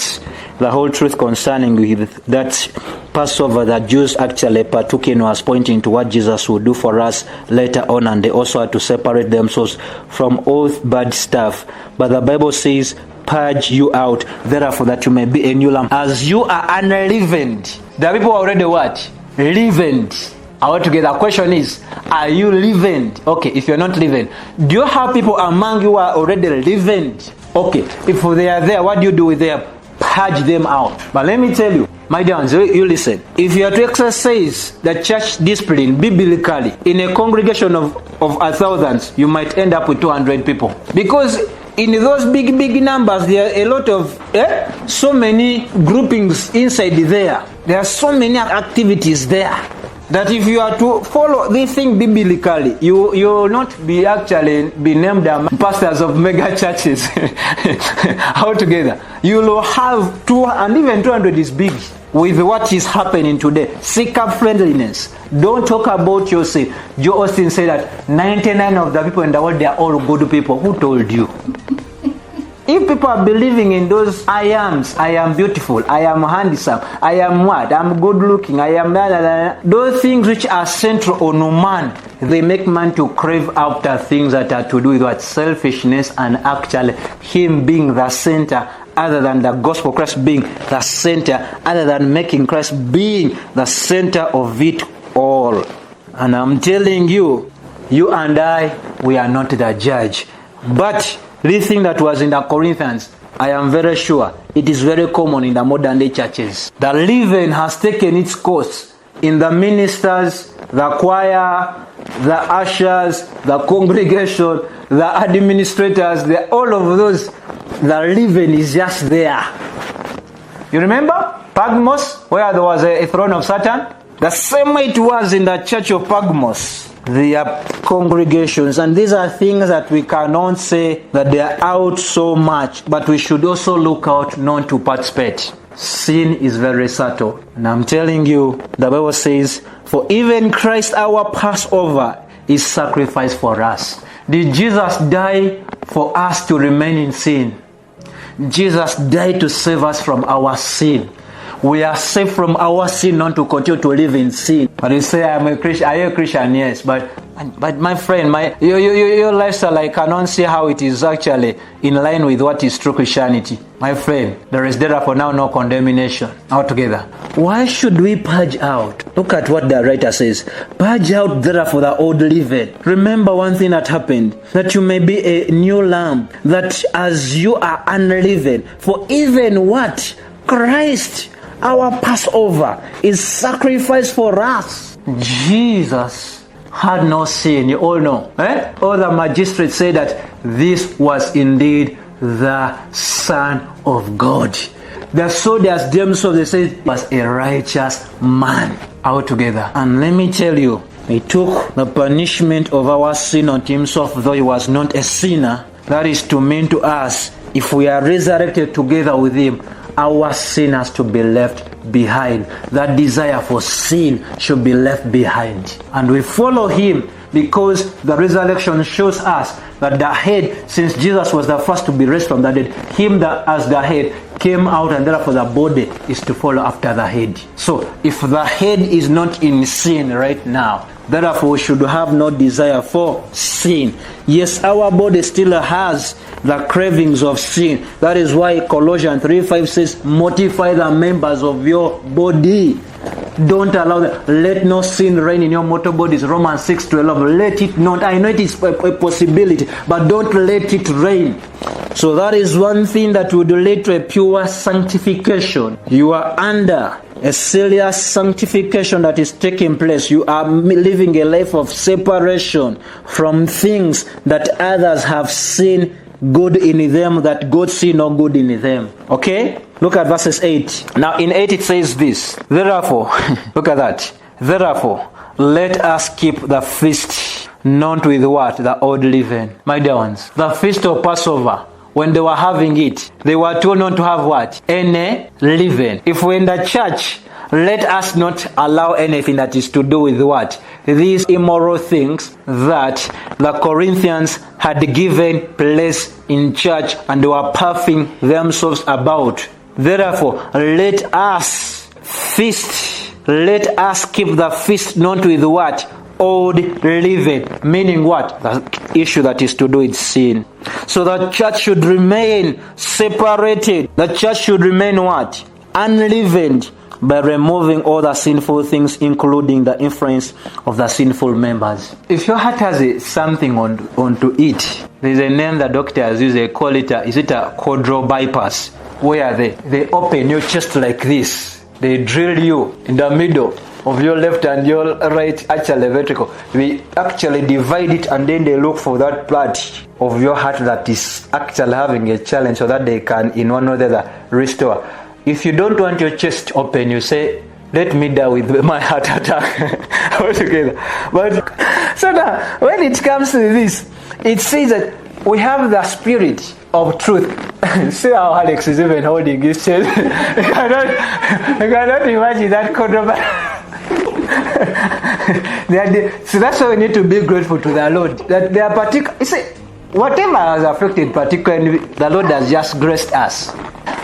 the whole truth concerning with that Passover that Jews actually partook in was pointing to what Jesus would do for us later on, and they also had to separate themselves from all bad stuff. But the Bible says, purge you out, therefore that you may be a new lamb, as you are unleavened. The people are already what? Leavened. All together. The question is, are you leavened? Okay, if you're not leavened, do you have people among you who are already leavened? Okay, if they are there, what do you do with them? Purge them out. But let me tell you, my dear ones, you listen. If you are to exercise the church discipline biblically in a congregation of 1,000, you might end up with 200 people. Because in those big numbers, there are a lot of so many groupings inside there. There are so many activities there that if you are to follow this thing biblically, you will not be actually be named pastors of mega churches altogether. You will have 200, and even 200 is big with what is happening today. Seek up friendliness. Don't talk about your sin. Joe Austin said that 99 of the people in the world, they are all good people. Who told you? If people are believing in those I am beautiful, I am handsome, I am what, I'm good looking, I am those things which are central on man, they make man to crave after things that are to do with what? Selfishness, and actually him being the center, other than the gospel, Christ being the center, other than making Christ being the center of it all. And I'm telling you, you and I, we are not the judge. But this thing that was in the Corinthians, I am very sure it is very common in the modern day churches. The leaven has taken its course in the ministers, the choir, the ushers, the congregation, the administrators, all of those. The leaven is just there. You remember Pergamos, where there was a throne of Satan? The same way it was in the church of Pergamos. They are congregations, and these are things that we cannot say that they are out so much, but we should also look out not to participate. Sin is very subtle, and I'm telling you, the Bible says, for even Christ our Passover is sacrificed for us. Did Jesus die for us to remain in sin? Jesus died to save us from our sin. We are saved from our sin, not to continue to live in sin. But you say, I'm a Christian. Are you a Christian? Yes. But my friend, your lifestyle, I cannot see how it is actually in line with what is true Christianity. My friend, there is therefore now no condemnation altogether. Why should we purge out? Look at what the writer says. Purge out therefore the old leaven. Remember one thing that happened, that you may be a new lamb, that as you are unleavened, for even what? Christ, our Passover, is sacrificed for us. Jesus had no sin. You all know. All the magistrates say that this was indeed the Son of God. The soldiers themselves, they said, he was a righteous man altogether. And let me tell you, he took the punishment of our sin on himself, though he was not a sinner. That is to mean to us, if we are resurrected together with him, our sin has to be left behind. That desire for sin should be left behind. And we follow him because the resurrection shows us that the head, since Jesus was the first to be raised from the dead, him that as the head came out, and therefore the body is to follow after the head. So if the head is not in sin right now, therefore we should have no desire for sin. Yes, our body still has the cravings of sin. That is why Colossians 3:5 says, mortify the members of your body. Don't allow that. Let no sin reign in your mortal bodies. Romans 6:12. Let it not. I know it is a possibility, but don't let it reign. So that is one thing that would lead to a pure sanctification. You are under a serious sanctification that is taking place. You are living a life of separation from things that others have seen good in them, that God see no good in them. Okay? Look at verses 8. Now in 8 it says this. Therefore, look at that. Therefore, let us keep the feast, not with what? The old leaven. My dear ones, the feast of Passover, when they were having it, they were told not to have what? Any leaven. If we're in the church, let us not allow anything that is to do with what? These immoral things that the Corinthians had given place in church and they were puffing themselves about. Therefore, let us feast. Let us keep the feast not with what? old leaven. Meaning what? The issue that is to do with sin. So the church should remain separated. The church should remain what? Unleavened, by removing all the sinful things, including the influence of the sinful members. If your heart has something on to eat, there's a name the doctors use. They call it is it a caudal bypass, where they open your chest like this. They drill you in the middle of your left and your right actually vertical. They actually divide it, and then they look for that part of your heart that is actually having a challenge, so that they can in one or the other restore. If you don't want your chest open, you say, let me die with my heart attack altogether. But so now, when it comes to this, it says that we have the spirit of truth. See how Alex is even holding his chest. You cannot imagine that so that's why we need to be grateful to the Lord. That they are particular. You see, whatever has affected particularly, the Lord has just graced us.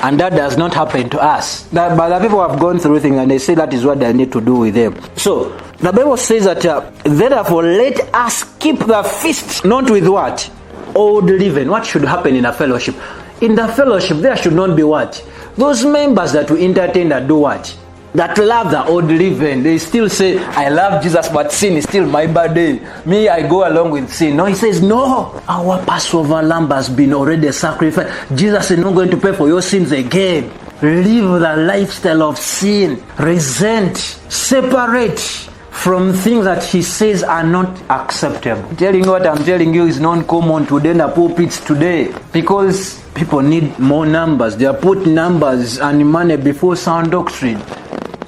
And that does not happen to us. But the people have gone through things, and they say that is what they need to do with them. So, the Bible says that, therefore, let us keep the feast, not with what? Old leaven. What should happen in a fellowship? In the fellowship, there should not be what? Those members that we entertain that do what? That love the old leaven. They still say, I love Jesus, but sin is still my body. Me, I go along with sin. No, he says, no. Our Passover lamb has been already sacrificed. Jesus is not going to pay for your sins again. Live the lifestyle of sin. Resent. Separate from things that he says are not acceptable. Telling you what I'm telling you is non-common today in the pulpits today. Because people need more numbers. They are put numbers and money before sound doctrine.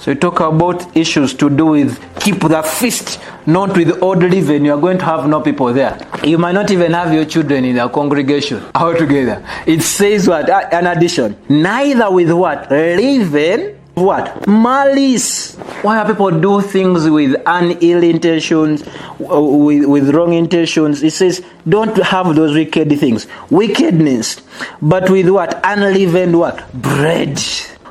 So we talk about issues to do with keep the feast, not with old leaven. You are going to have no people there. You might not even have your children in the congregation altogether. It says what? An addition. Neither with what? Leaven. What? Malice. Why people do things with ill intentions, with wrong intentions? It says, don't have those wicked things. Wickedness. But with what? Unleavened what? Bread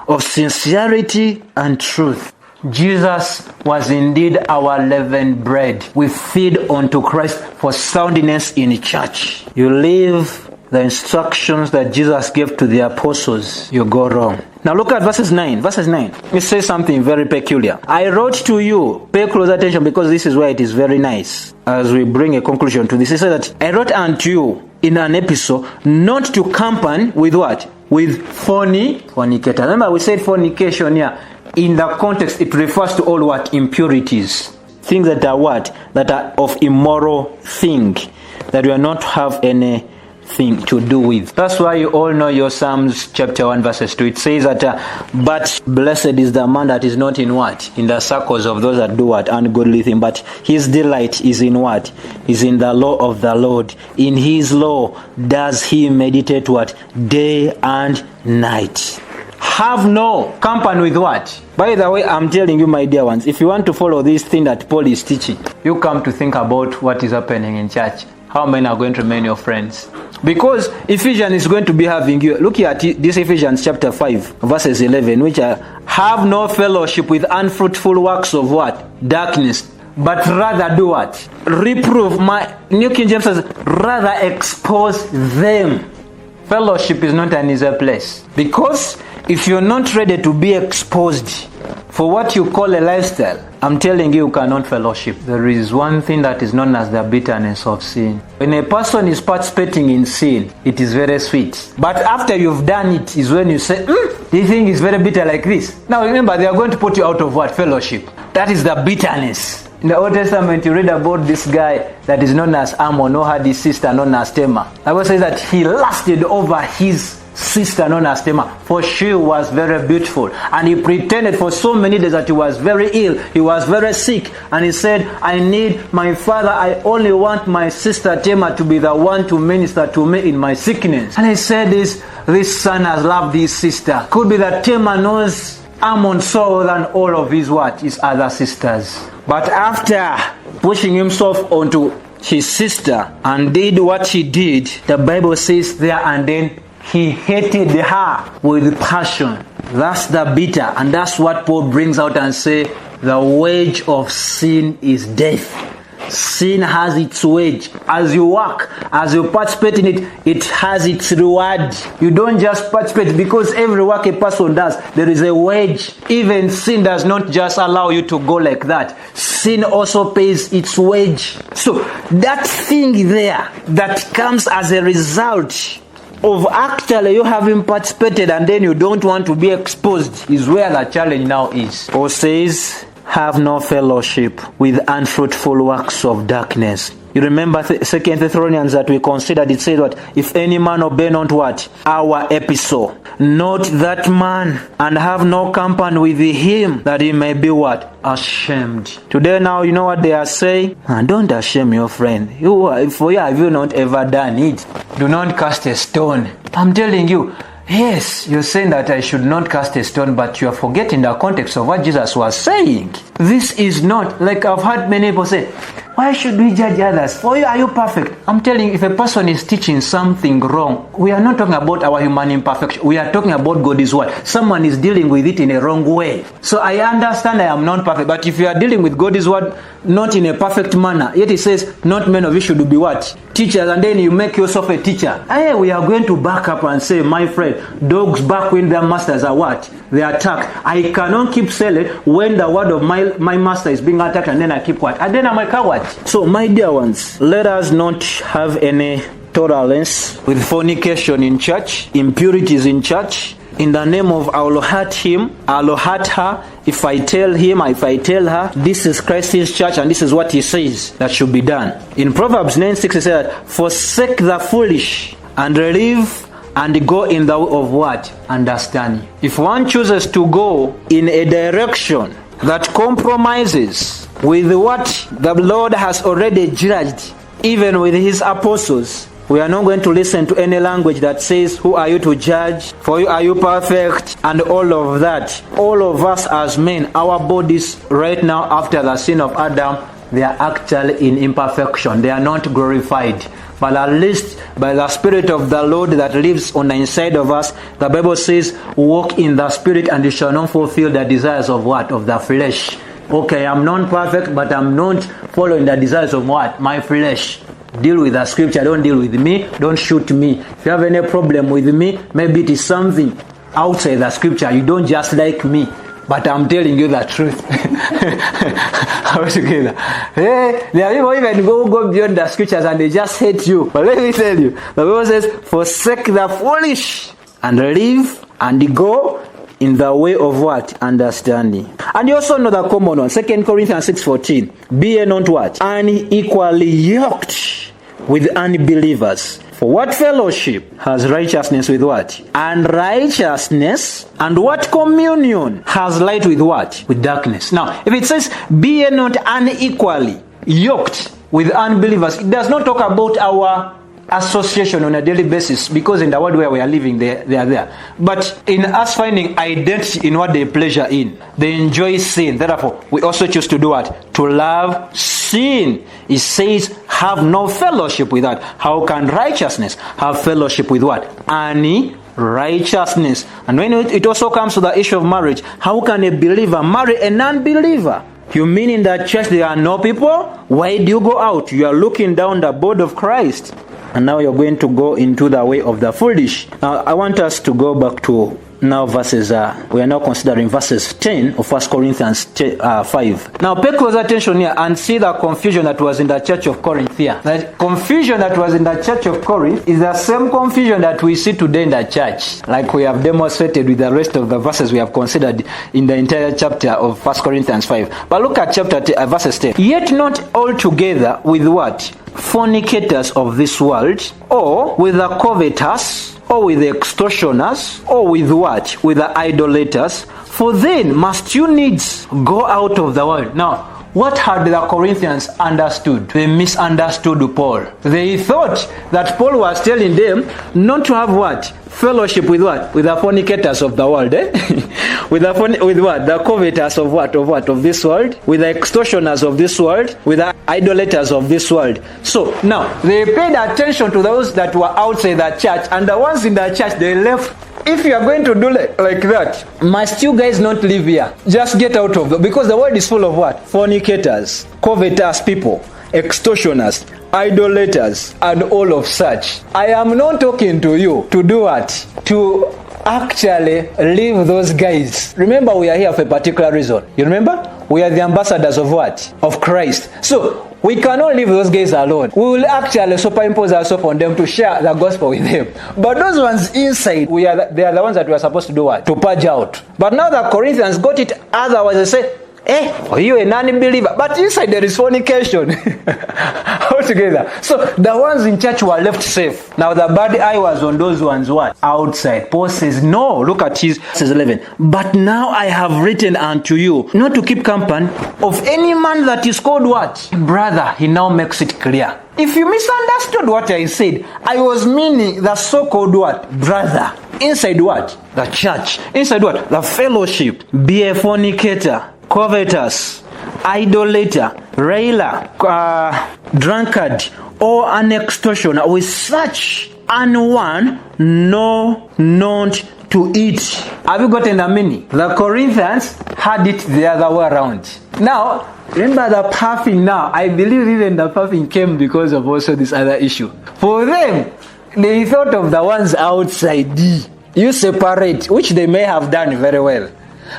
of sincerity and truth. Jesus was indeed our leavened bread. We feed onto Christ for soundness in church. You live the instructions that Jesus gave to the apostles, you go wrong. Now look at verses 9. Verses 9. It says something very peculiar. I wrote to you, pay close attention because this is where it is very nice. As we bring a conclusion to this, it says that I wrote unto you in an epistle not to company with what? With fornicator. Remember we said fornication here. In the context, it refers to all what? Impurities. Things that are what? That are of immoral thing. That we are not have any thing to do with. That's why you all know your Psalms chapter 1 verses 2. It says that but blessed is the man that is not in what? In the circles of those that do what? Ungodly thing. But his delight is in what? Is in the law of the Lord. In his law does he meditate what? Day and night. Have no company with what? By the way, I'm telling you, my dear ones, if you want to follow this thing that Paul is teaching, you come to think about what is happening in church. How many are going to remain your friends? Because Ephesians is going to be having you. Look at this Ephesians chapter 5, verses 11, which are, have no fellowship with unfruitful works of what? Darkness. But rather do what? Reprove. My New King James says, rather expose them. Fellowship is not an easy place. Because if you're not ready to be exposed for what you call a lifestyle, I'm telling you, you cannot fellowship. There is one thing that is known as the bitterness of sin. When a person is participating in sin, it is very sweet. But after you've done it is when you say, do you think it's very bitter like this? Now remember, they are going to put you out of what? Fellowship. That is the bitterness. In the Old Testament, you read about this guy that is known as Ammon, who had his sister known as Tamar. The Bible says that he lusted over his sister known as Tamar, for she was very beautiful, and he pretended for so many days that he was very ill, he was very sick, and he said, I need my father, I only want my sister Tamar to be the one to minister to me in my sickness. And he said this son has loved his sister. Could be that Tamar knows Ammon so than all of his what? His other sisters. But after pushing himself onto his sister and did what he did, the Bible says there and then he hated her with passion. That's the bitter. And that's what Paul brings out and say, the wage of sin is death. Sin has its wage. As you work, as you participate in it, it has its reward. You don't just participate because every work a person does, there is a wage. Even sin does not just allow you to go like that. Sin also pays its wage. So that thing there that comes as a result of actually you having participated and then you don't want to be exposed is where the challenge now is. Paul says, have no fellowship with unfruitful works of darkness. You remember 2 Thessalonians that we considered, it said what? If any man obey not what? Our epistle. Note that man, and have no company with him, that he may be what? Ashamed. Today now, you know what they are saying? Don't ashame your friend. For you, have you not ever done it? Do not cast a stone. I'm telling you, yes, you're saying that I should not cast a stone, but you are forgetting the context of what Jesus was saying. This is not, like I've heard many people say, why should we judge others? For you, are you perfect? I'm telling you, if a person is teaching something wrong, we are not talking about our human imperfection. We are talking about God's word. Someone is dealing with it in a wrong way. So I understand I am not perfect, but if you are dealing with God's word not in a perfect manner, yet it says, not many of you should be what? Teachers, and then you make yourself a teacher. Hey, we are going to back up and say, my friend, dogs bark when their masters are what? They attack. I cannot keep silent when the word of my master is being attacked, and then I keep quiet. And then I'm a coward. So, my dear ones, let us not have any tolerance with fornication in church, impurities in church. In the name of I will hurt him, I will hurt her. If I tell him, if I tell her, this is Christ's church and this is what he says that should be done. In Proverbs 9:6 it says, forsake the foolish and live and go in the way of what? Understanding. If one chooses to go in a direction that compromises with what the Lord has already judged, even with his apostles, we are not going to listen to any language that says, who are you to judge? For you, are you perfect? And all of that. All of us as men, our bodies right now after the sin of Adam, they are actually in imperfection. They are not glorified. But at least by the Spirit of the Lord that lives on the inside of us, the Bible says, walk in the Spirit and you shall not fulfill the desires of what? Of the flesh. Okay, I'm not perfect, but I'm not following the desires of what? My flesh. Deal with the scripture, don't deal with me, don't shoot me. If you have any problem with me, maybe it is something outside the scripture. You don't just like me, but I'm telling you the truth. How together? Hey, there are people even go beyond the scriptures and they just hate you. But let me tell you, the Bible says, forsake the foolish and live and go in the way of what? Understanding. And you also know the common one, 2 Corinthians 6:14. Be ye not what? Unequally yoked with unbelievers. For what fellowship has righteousness with what? Unrighteousness. And what communion has light with what? With darkness. Now, if it says, be ye not unequally yoked with unbelievers, it does not talk about our association on a daily basis, because in the world where we are living, they are there. But in us finding identity in what they pleasure in, they enjoy sin. Therefore, we also choose to do what? To love sin. It says, have no fellowship with that. How can righteousness have fellowship with what? Righteousness. And when it also comes to the issue of marriage, how can a believer marry a non-believer? You mean in that church there are no people? Why do you go out? You are looking down the board of Christ. And now you're going to go into the way of the foolish. Now, I want us to go back to now verses, we are now considering verses 10 of 1 Corinthians 5. Now pay close attention here and see the confusion that was in the church of Corinth here. The confusion that was in the church of Corinth is the same confusion that we see today in the church, like we have demonstrated with the rest of the verses we have considered in the entire chapter of 1 Corinthians 5. But look at verses 10. Yet not altogether with what? Fornicators of this world, or with the covetous, or with the extortioners, or with what? With the idolaters. For then must you needs go out of the world. Now, what had the Corinthians understood? They misunderstood Paul. They thought that Paul was telling them not to have what? Fellowship with what? With the fornicators of the world, with what? The covetous of what? Of this world? With the extortioners of this world? With the idolaters of this world? So, now, they paid attention to those that were outside the church, and the ones in the church, they left. If you are going to do like that, must you guys not live here? Just get out of it, because the world is full of what? Fornicators, covetous people, extortioners, idolaters, and all of such. I am not talking to you to do what? To actually leave those guys. Remember, we are here for a particular reason. You remember? We are the ambassadors of what? Of Christ. So we cannot leave those guys alone. We will actually superimpose ourselves on them to share the gospel with them. But those ones inside, they are the ones that we are supposed to do what? To purge out. But now the Corinthians got it otherwise. They say, are you a non-believer? But inside there is fornication altogether. So the ones in church were left safe. Now the bad eye was on those ones what? Outside. Paul says, no, look at his verse 11. But now I have written unto you not to keep company of any man that is called what? Brother. He now makes it clear. If you misunderstood what I said, I was meaning the so-called what? Brother. Inside what? The church. Inside what? The fellowship. Be a fornicator, covetous, idolater, railer, drunkard, or an extortioner, with such an one know not to eat. Have you gotten the meaning? The Corinthians had it the other way around. Now, remember the puffing now. I believe even the puffing came because of also this other issue. For them, they thought of the ones outside. You separate, which they may have done very well.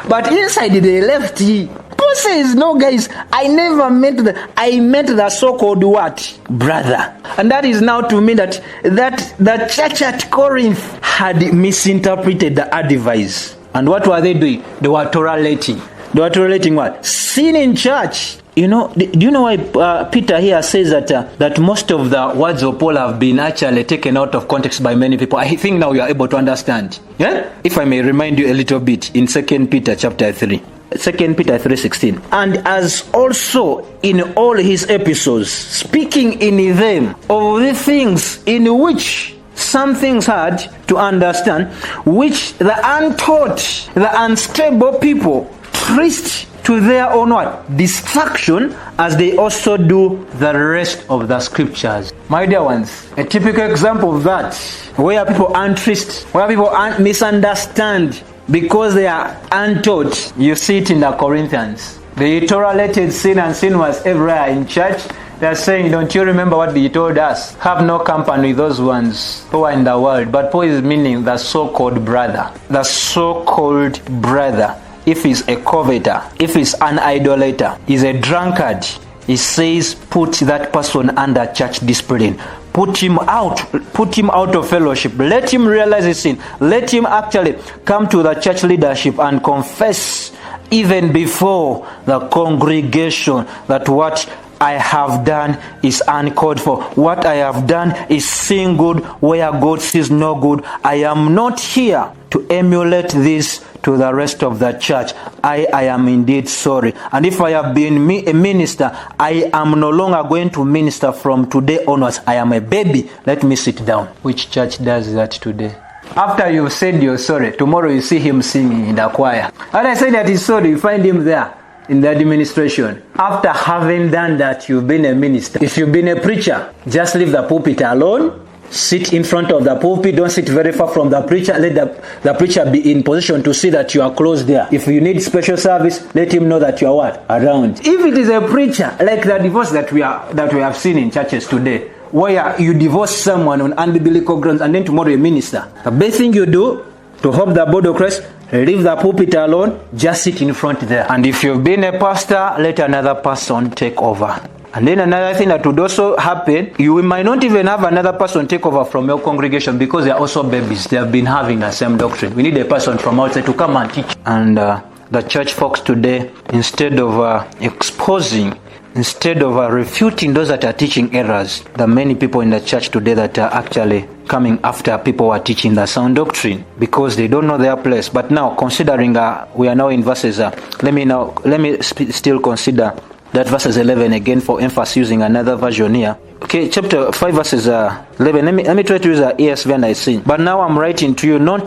But inside they left. Paul says, no guys, I never meant I meant the so-called what? Brother. And that is now to mean that the church at Corinth had misinterpreted the advice. And what were they doing? They were tolerating. They were tolerating what? Sin in church. You know, do you know why Peter here says that most of the words of Paul have been actually taken out of context by many people? I think now you are able to understand. Yeah? If I may remind you a little bit in 2 Peter chapter 3. 2 Peter 3:16. And as also in all his epistles, speaking in them of the things in which some things hard to understand, which the untaught, the unstable people traced to their own what? Destruction, as they also do the rest of the scriptures. My dear ones, a typical example of that, where people untraced, where people misunderstand because they are untaught. You see it in the Corinthians. They tolerated sin, and sin was everywhere in church. They are saying, don't you remember what he told us? Have no company with those ones who are in the world. But Paul is meaning the so-called brother. The so-called brother. If he's a coveter, if he's an idolater, he's a drunkard, he says put that person under church discipline. Put him out of fellowship. Let him realize his sin. Let him actually come to the church leadership and confess even before the congregation that what I have done is uncalled for. What I have done is seeing good where God sees no good. I am not here to emulate this to the rest of the church. I am indeed sorry. And if I have been a minister, I am no longer going to minister from today onwards. I am a baby. Let me sit down. Which church does that today? After you've said you're sorry, tomorrow you see him singing in the choir. And I say that he's sorry, you find him there in the administration. After having done that, you've been a minister. If you've been a preacher, just leave the pulpit alone. Sit in front of the pulpit. Don't sit very far from the preacher. Let the preacher be in position to see that you are close there. If you need special service, let him know that you are what? Around. If it is a preacher, like the divorce that we have seen in churches today, where you divorce someone on unbiblical grounds and then tomorrow you minister, the best thing you do to help the body of Christ, leave the pulpit alone, just sit in front there. And if you've been a pastor, let another person take over. And then another thing that would also happen, you might not even have another person take over from your congregation because they are also babies. They have been having the same doctrine. We need a person from outside to come and teach. And the church folks today, instead of exposing, instead of refuting those that are teaching errors, there are many people in the church today that are actually coming after people who are teaching the sound doctrine because they don't know their place. But now, considering we are now in verses, let me still consider that verses 11 again for emphasis using another version here. Okay, chapter 5 verses 11. Let me try to use ESV and I sing. But now I'm writing to you not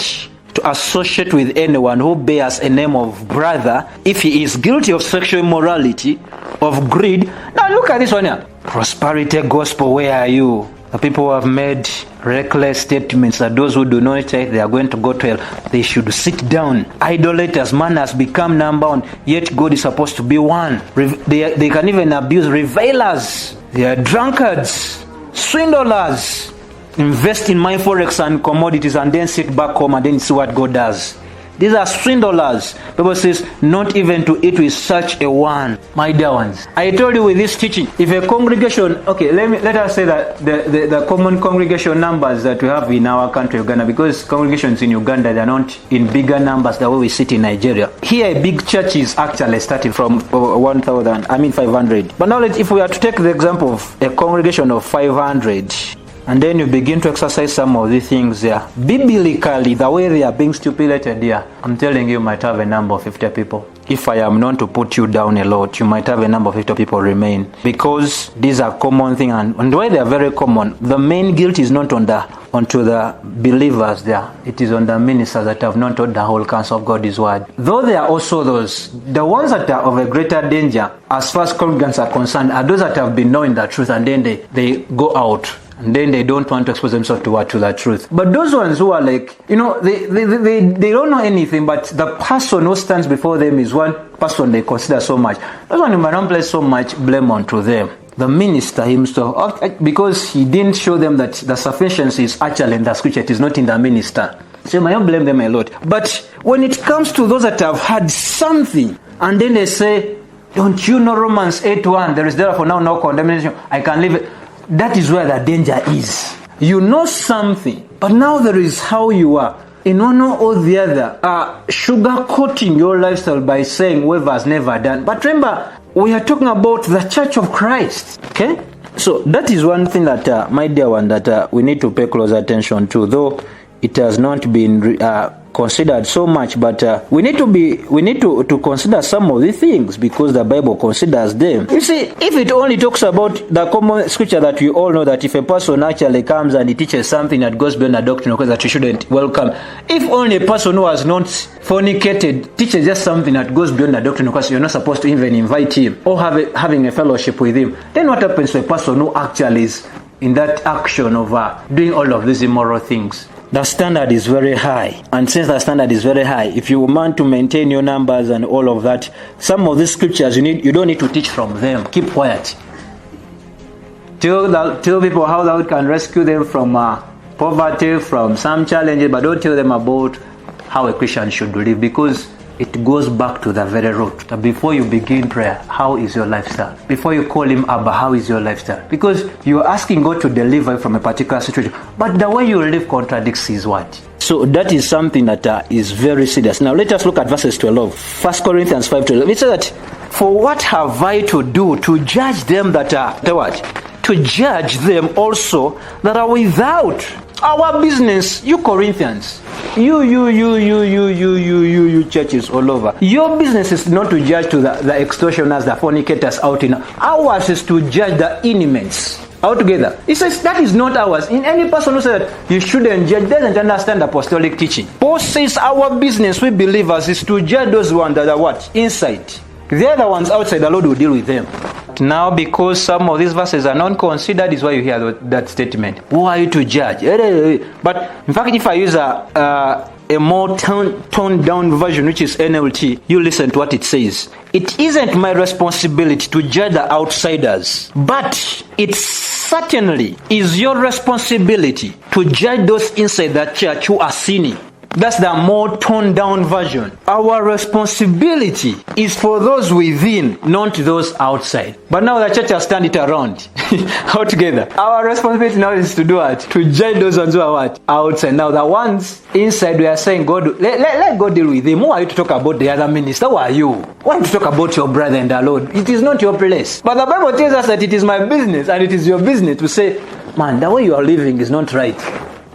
to associate with anyone who bears a name of brother if he is guilty of sexual immorality, of greed. Now look at this one here. Prosperity gospel, where are you? The people who have made reckless statements that those who do not tithe, they are going to go to hell. They should sit down. Idolaters, man has become number one, yet God is supposed to be one. They can even abuse revilers. They are drunkards, swindlers. Invest in my forex and commodities and then sit back home and then see what God does. These are swindlers. Bible says, not even to eat with such a one. My dear ones, I told you with this teaching, if a congregation, okay, let us say that the common congregation numbers that we have in our country, Uganda, because congregations in Uganda, they are not in bigger numbers the way we sit in Nigeria. Here, a big church is actually starting from 500. But now, if we are to take the example of a congregation of 500, and then you begin to exercise some of these things there. Biblically, the way they are being stipulated here, I'm telling you might have a number of 50 people. If I am known to put you down a lot, you might have a number of 50 people remain. Because these are common things, and the way they are very common, the main guilt is not onto the believers there. It is on the ministers that have not taught the whole counsel of God's word. Though there are also the ones that are of a greater danger, as far as congregants are concerned, are those that have been knowing the truth and then they go out. And then they don't want to expose themselves to the truth. But those ones who are like, they don't know anything, but the person who stands before them is one person they consider so much. Those ones, you might not place so much blame onto them. The minister himself, because he didn't show them that the sufficiency is actually in the scripture, it is not in the minister. So you might not blame them a lot. But when it comes to those that have had something, and then they say, don't you know Romans 8:1, there is therefore now no condemnation, I can live it. That is where the danger is. You know something, but now there is how you are. In one or the other, sugarcoating your lifestyle by saying whoever has never done. But remember, we are talking about the Church of Christ. Okay? So that is one thing that, my dear one, that we need to pay close attention to, though it has not been considered so much, but we need to consider some of the things because the Bible considers them. You see, if it only talks about the common scripture that we all know, that if a person actually comes and he teaches something that goes beyond the doctrine, because that you shouldn't welcome. If only a person who has not fornicated teaches just something that goes beyond the doctrine, because you're not supposed to even invite him or having a fellowship with him, then what happens to a person who actually is in that action of doing all of these immoral things? The standard is very high, and since the standard is very high, if you want to maintain your numbers and all of that, some of these scriptures you don't need to teach from them. Keep quiet. Tell people how God can rescue them from poverty, from some challenges, but don't tell them about how a Christian should live, because it goes back to the very root. That before you begin prayer, how is your lifestyle? Before you call him Abba, how is your lifestyle? Because you're asking God to deliver you from a particular situation, but the way you live contradicts his word. So that is something that is very serious. Now let us look at verses 12. 1 Corinthians 5:12. It says that, for what have I to do to judge them that are, to judge them also that are without? Our business, you Corinthians, you churches all over, your business is not to judge to the extortioners, the fornicators out in. Ours is to judge the inmates altogether. He says that is not ours. In any person who says that you shouldn't judge doesn't understand apostolic teaching. Paul says our business, we believers, is to judge those ones that are what? Inside. The other ones outside, the Lord will deal with them. Now, because some of these verses are not considered, is why you hear that statement. Who are you to judge? But in fact, if I use a more toned down version, which is NLT, you listen to what it says. It isn't my responsibility to judge the outsiders, but it certainly is your responsibility to judge those inside the church who are sinning. That's the more toned down version. Our responsibility is for those within, not those outside. But now the church has turned it around altogether. Our responsibility now is to do what? To judge those ones who are what? Outside. Now the ones inside, we are saying, God, let God deal with them. Who are you to talk about the other minister? Who are you? Why to talk about your brother and the Lord? It is not your place. But the Bible tells us that it is my business and it is your business to say, man, the way you are living is not right.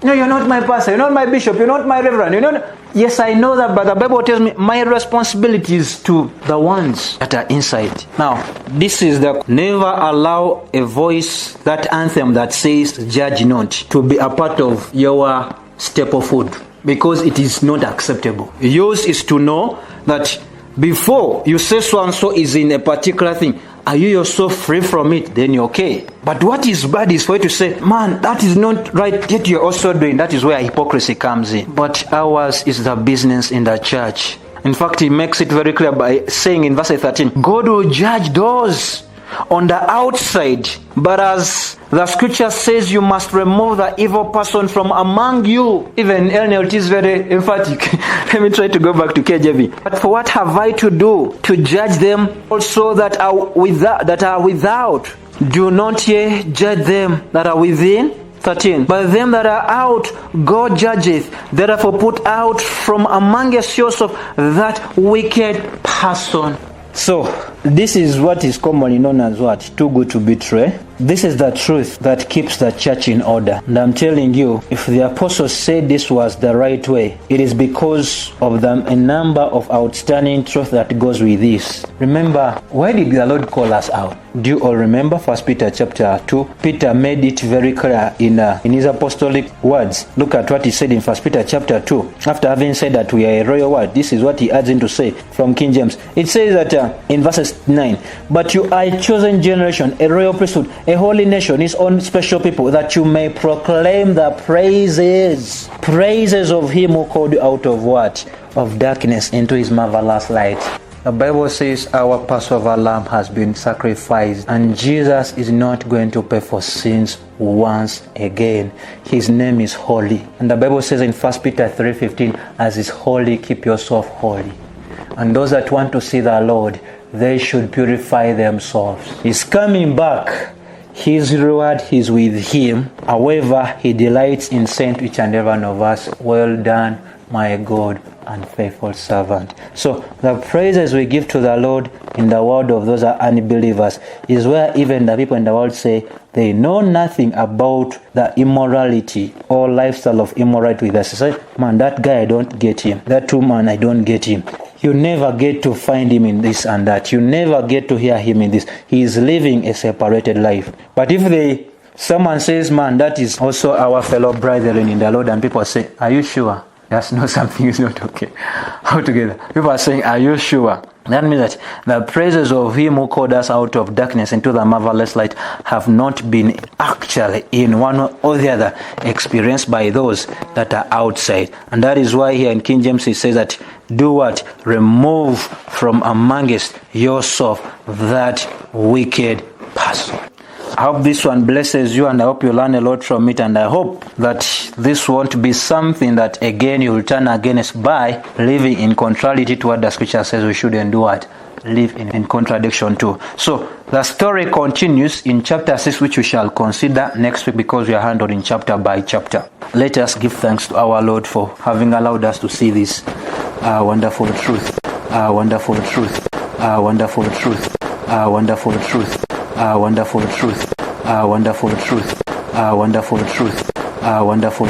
No, you're not my pastor, you're not my bishop, you're not my reverend, you're not... Yes, I know that, but the Bible tells me my responsibility is to the ones that are inside. Now, this is the never allow a voice, that anthem that says, judge not, to be a part of your staple food, because it is not acceptable. Yours is to know that before you say so and so is in a particular thing, are you yourself free from it? Then you're okay. But what is bad is for you to say, man, that is not right, yet you're also doing. That is where hypocrisy comes in. But ours is the business in the church. In fact, he makes it very clear by saying in verse 13, God will judge those on the outside, but as the scripture says, you must remove the evil person from among you. Even NLT is very emphatic. Let me try to go back to KJV. But for what have I to do? To judge them also that are without. Do not ye judge them that are within. 13. But them that are out, God judgeth. Therefore put out from among yourselves that wicked person. So, this is what is commonly known as what? Too good to betray. This is the truth that keeps the church in order. And I'm telling you, if the apostles said this was the right way, it is because of a number of outstanding truth that goes with this. Remember, why did the Lord call us out? Do you all remember 1 Peter chapter 2? Peter made it very clear in his apostolic words. Look at what he said in 1 Peter chapter 2. After having said that we are a royal word, this is what he adds in to say from King James. It says that in verses 9, but you are a chosen generation, a royal priesthood, a holy nation, his own special people, that you may proclaim the praises of him who called you out of what? Of darkness into his marvelous light. The Bible says our Passover lamb has been sacrificed, and Jesus is not going to pay for sins once again. His name is holy. And the Bible says in 1 Peter 3:15, as is holy, keep yourself holy. And those that want to see the Lord, they should purify themselves. He's coming back. His reward is with him. However, he delights in saying to each and every one of us, well done, my good and faithful servant. So the praises we give to the Lord in the world of those are unbelievers is where even the people in the world say they know nothing about the immorality or lifestyle of immorality with us. They say, man, that guy, I don't get him. That woman, I don't get him. You never get to find him in this and that. You never get to hear him in this. He is living a separated life. But if someone says, man, that is also our fellow brethren in the Lord, and people say, are you sure? That's not something is not okay altogether. People are saying, are you sure? That means that the praises of him who called us out of darkness into the marvelous light have not been actually in one or the other experienced by those that are outside. And that is why here in King James he says that, do what? Remove from amongst yourself that wicked person. I hope this one blesses you, and I hope you learn a lot from it, and I hope that this won't be something that again you will turn against by living in contrariety to what the scripture says we shouldn't do. What? Live in contradiction to. So the story continues in chapter 6, which we shall consider next week because we are handling chapter by chapter. Let us give thanks to our Lord for having allowed us to see this wonderful truth, wonderful truth, wonderful truth, wonderful truth, wonderful truth, wonderful truth, wonderful truth, wonderful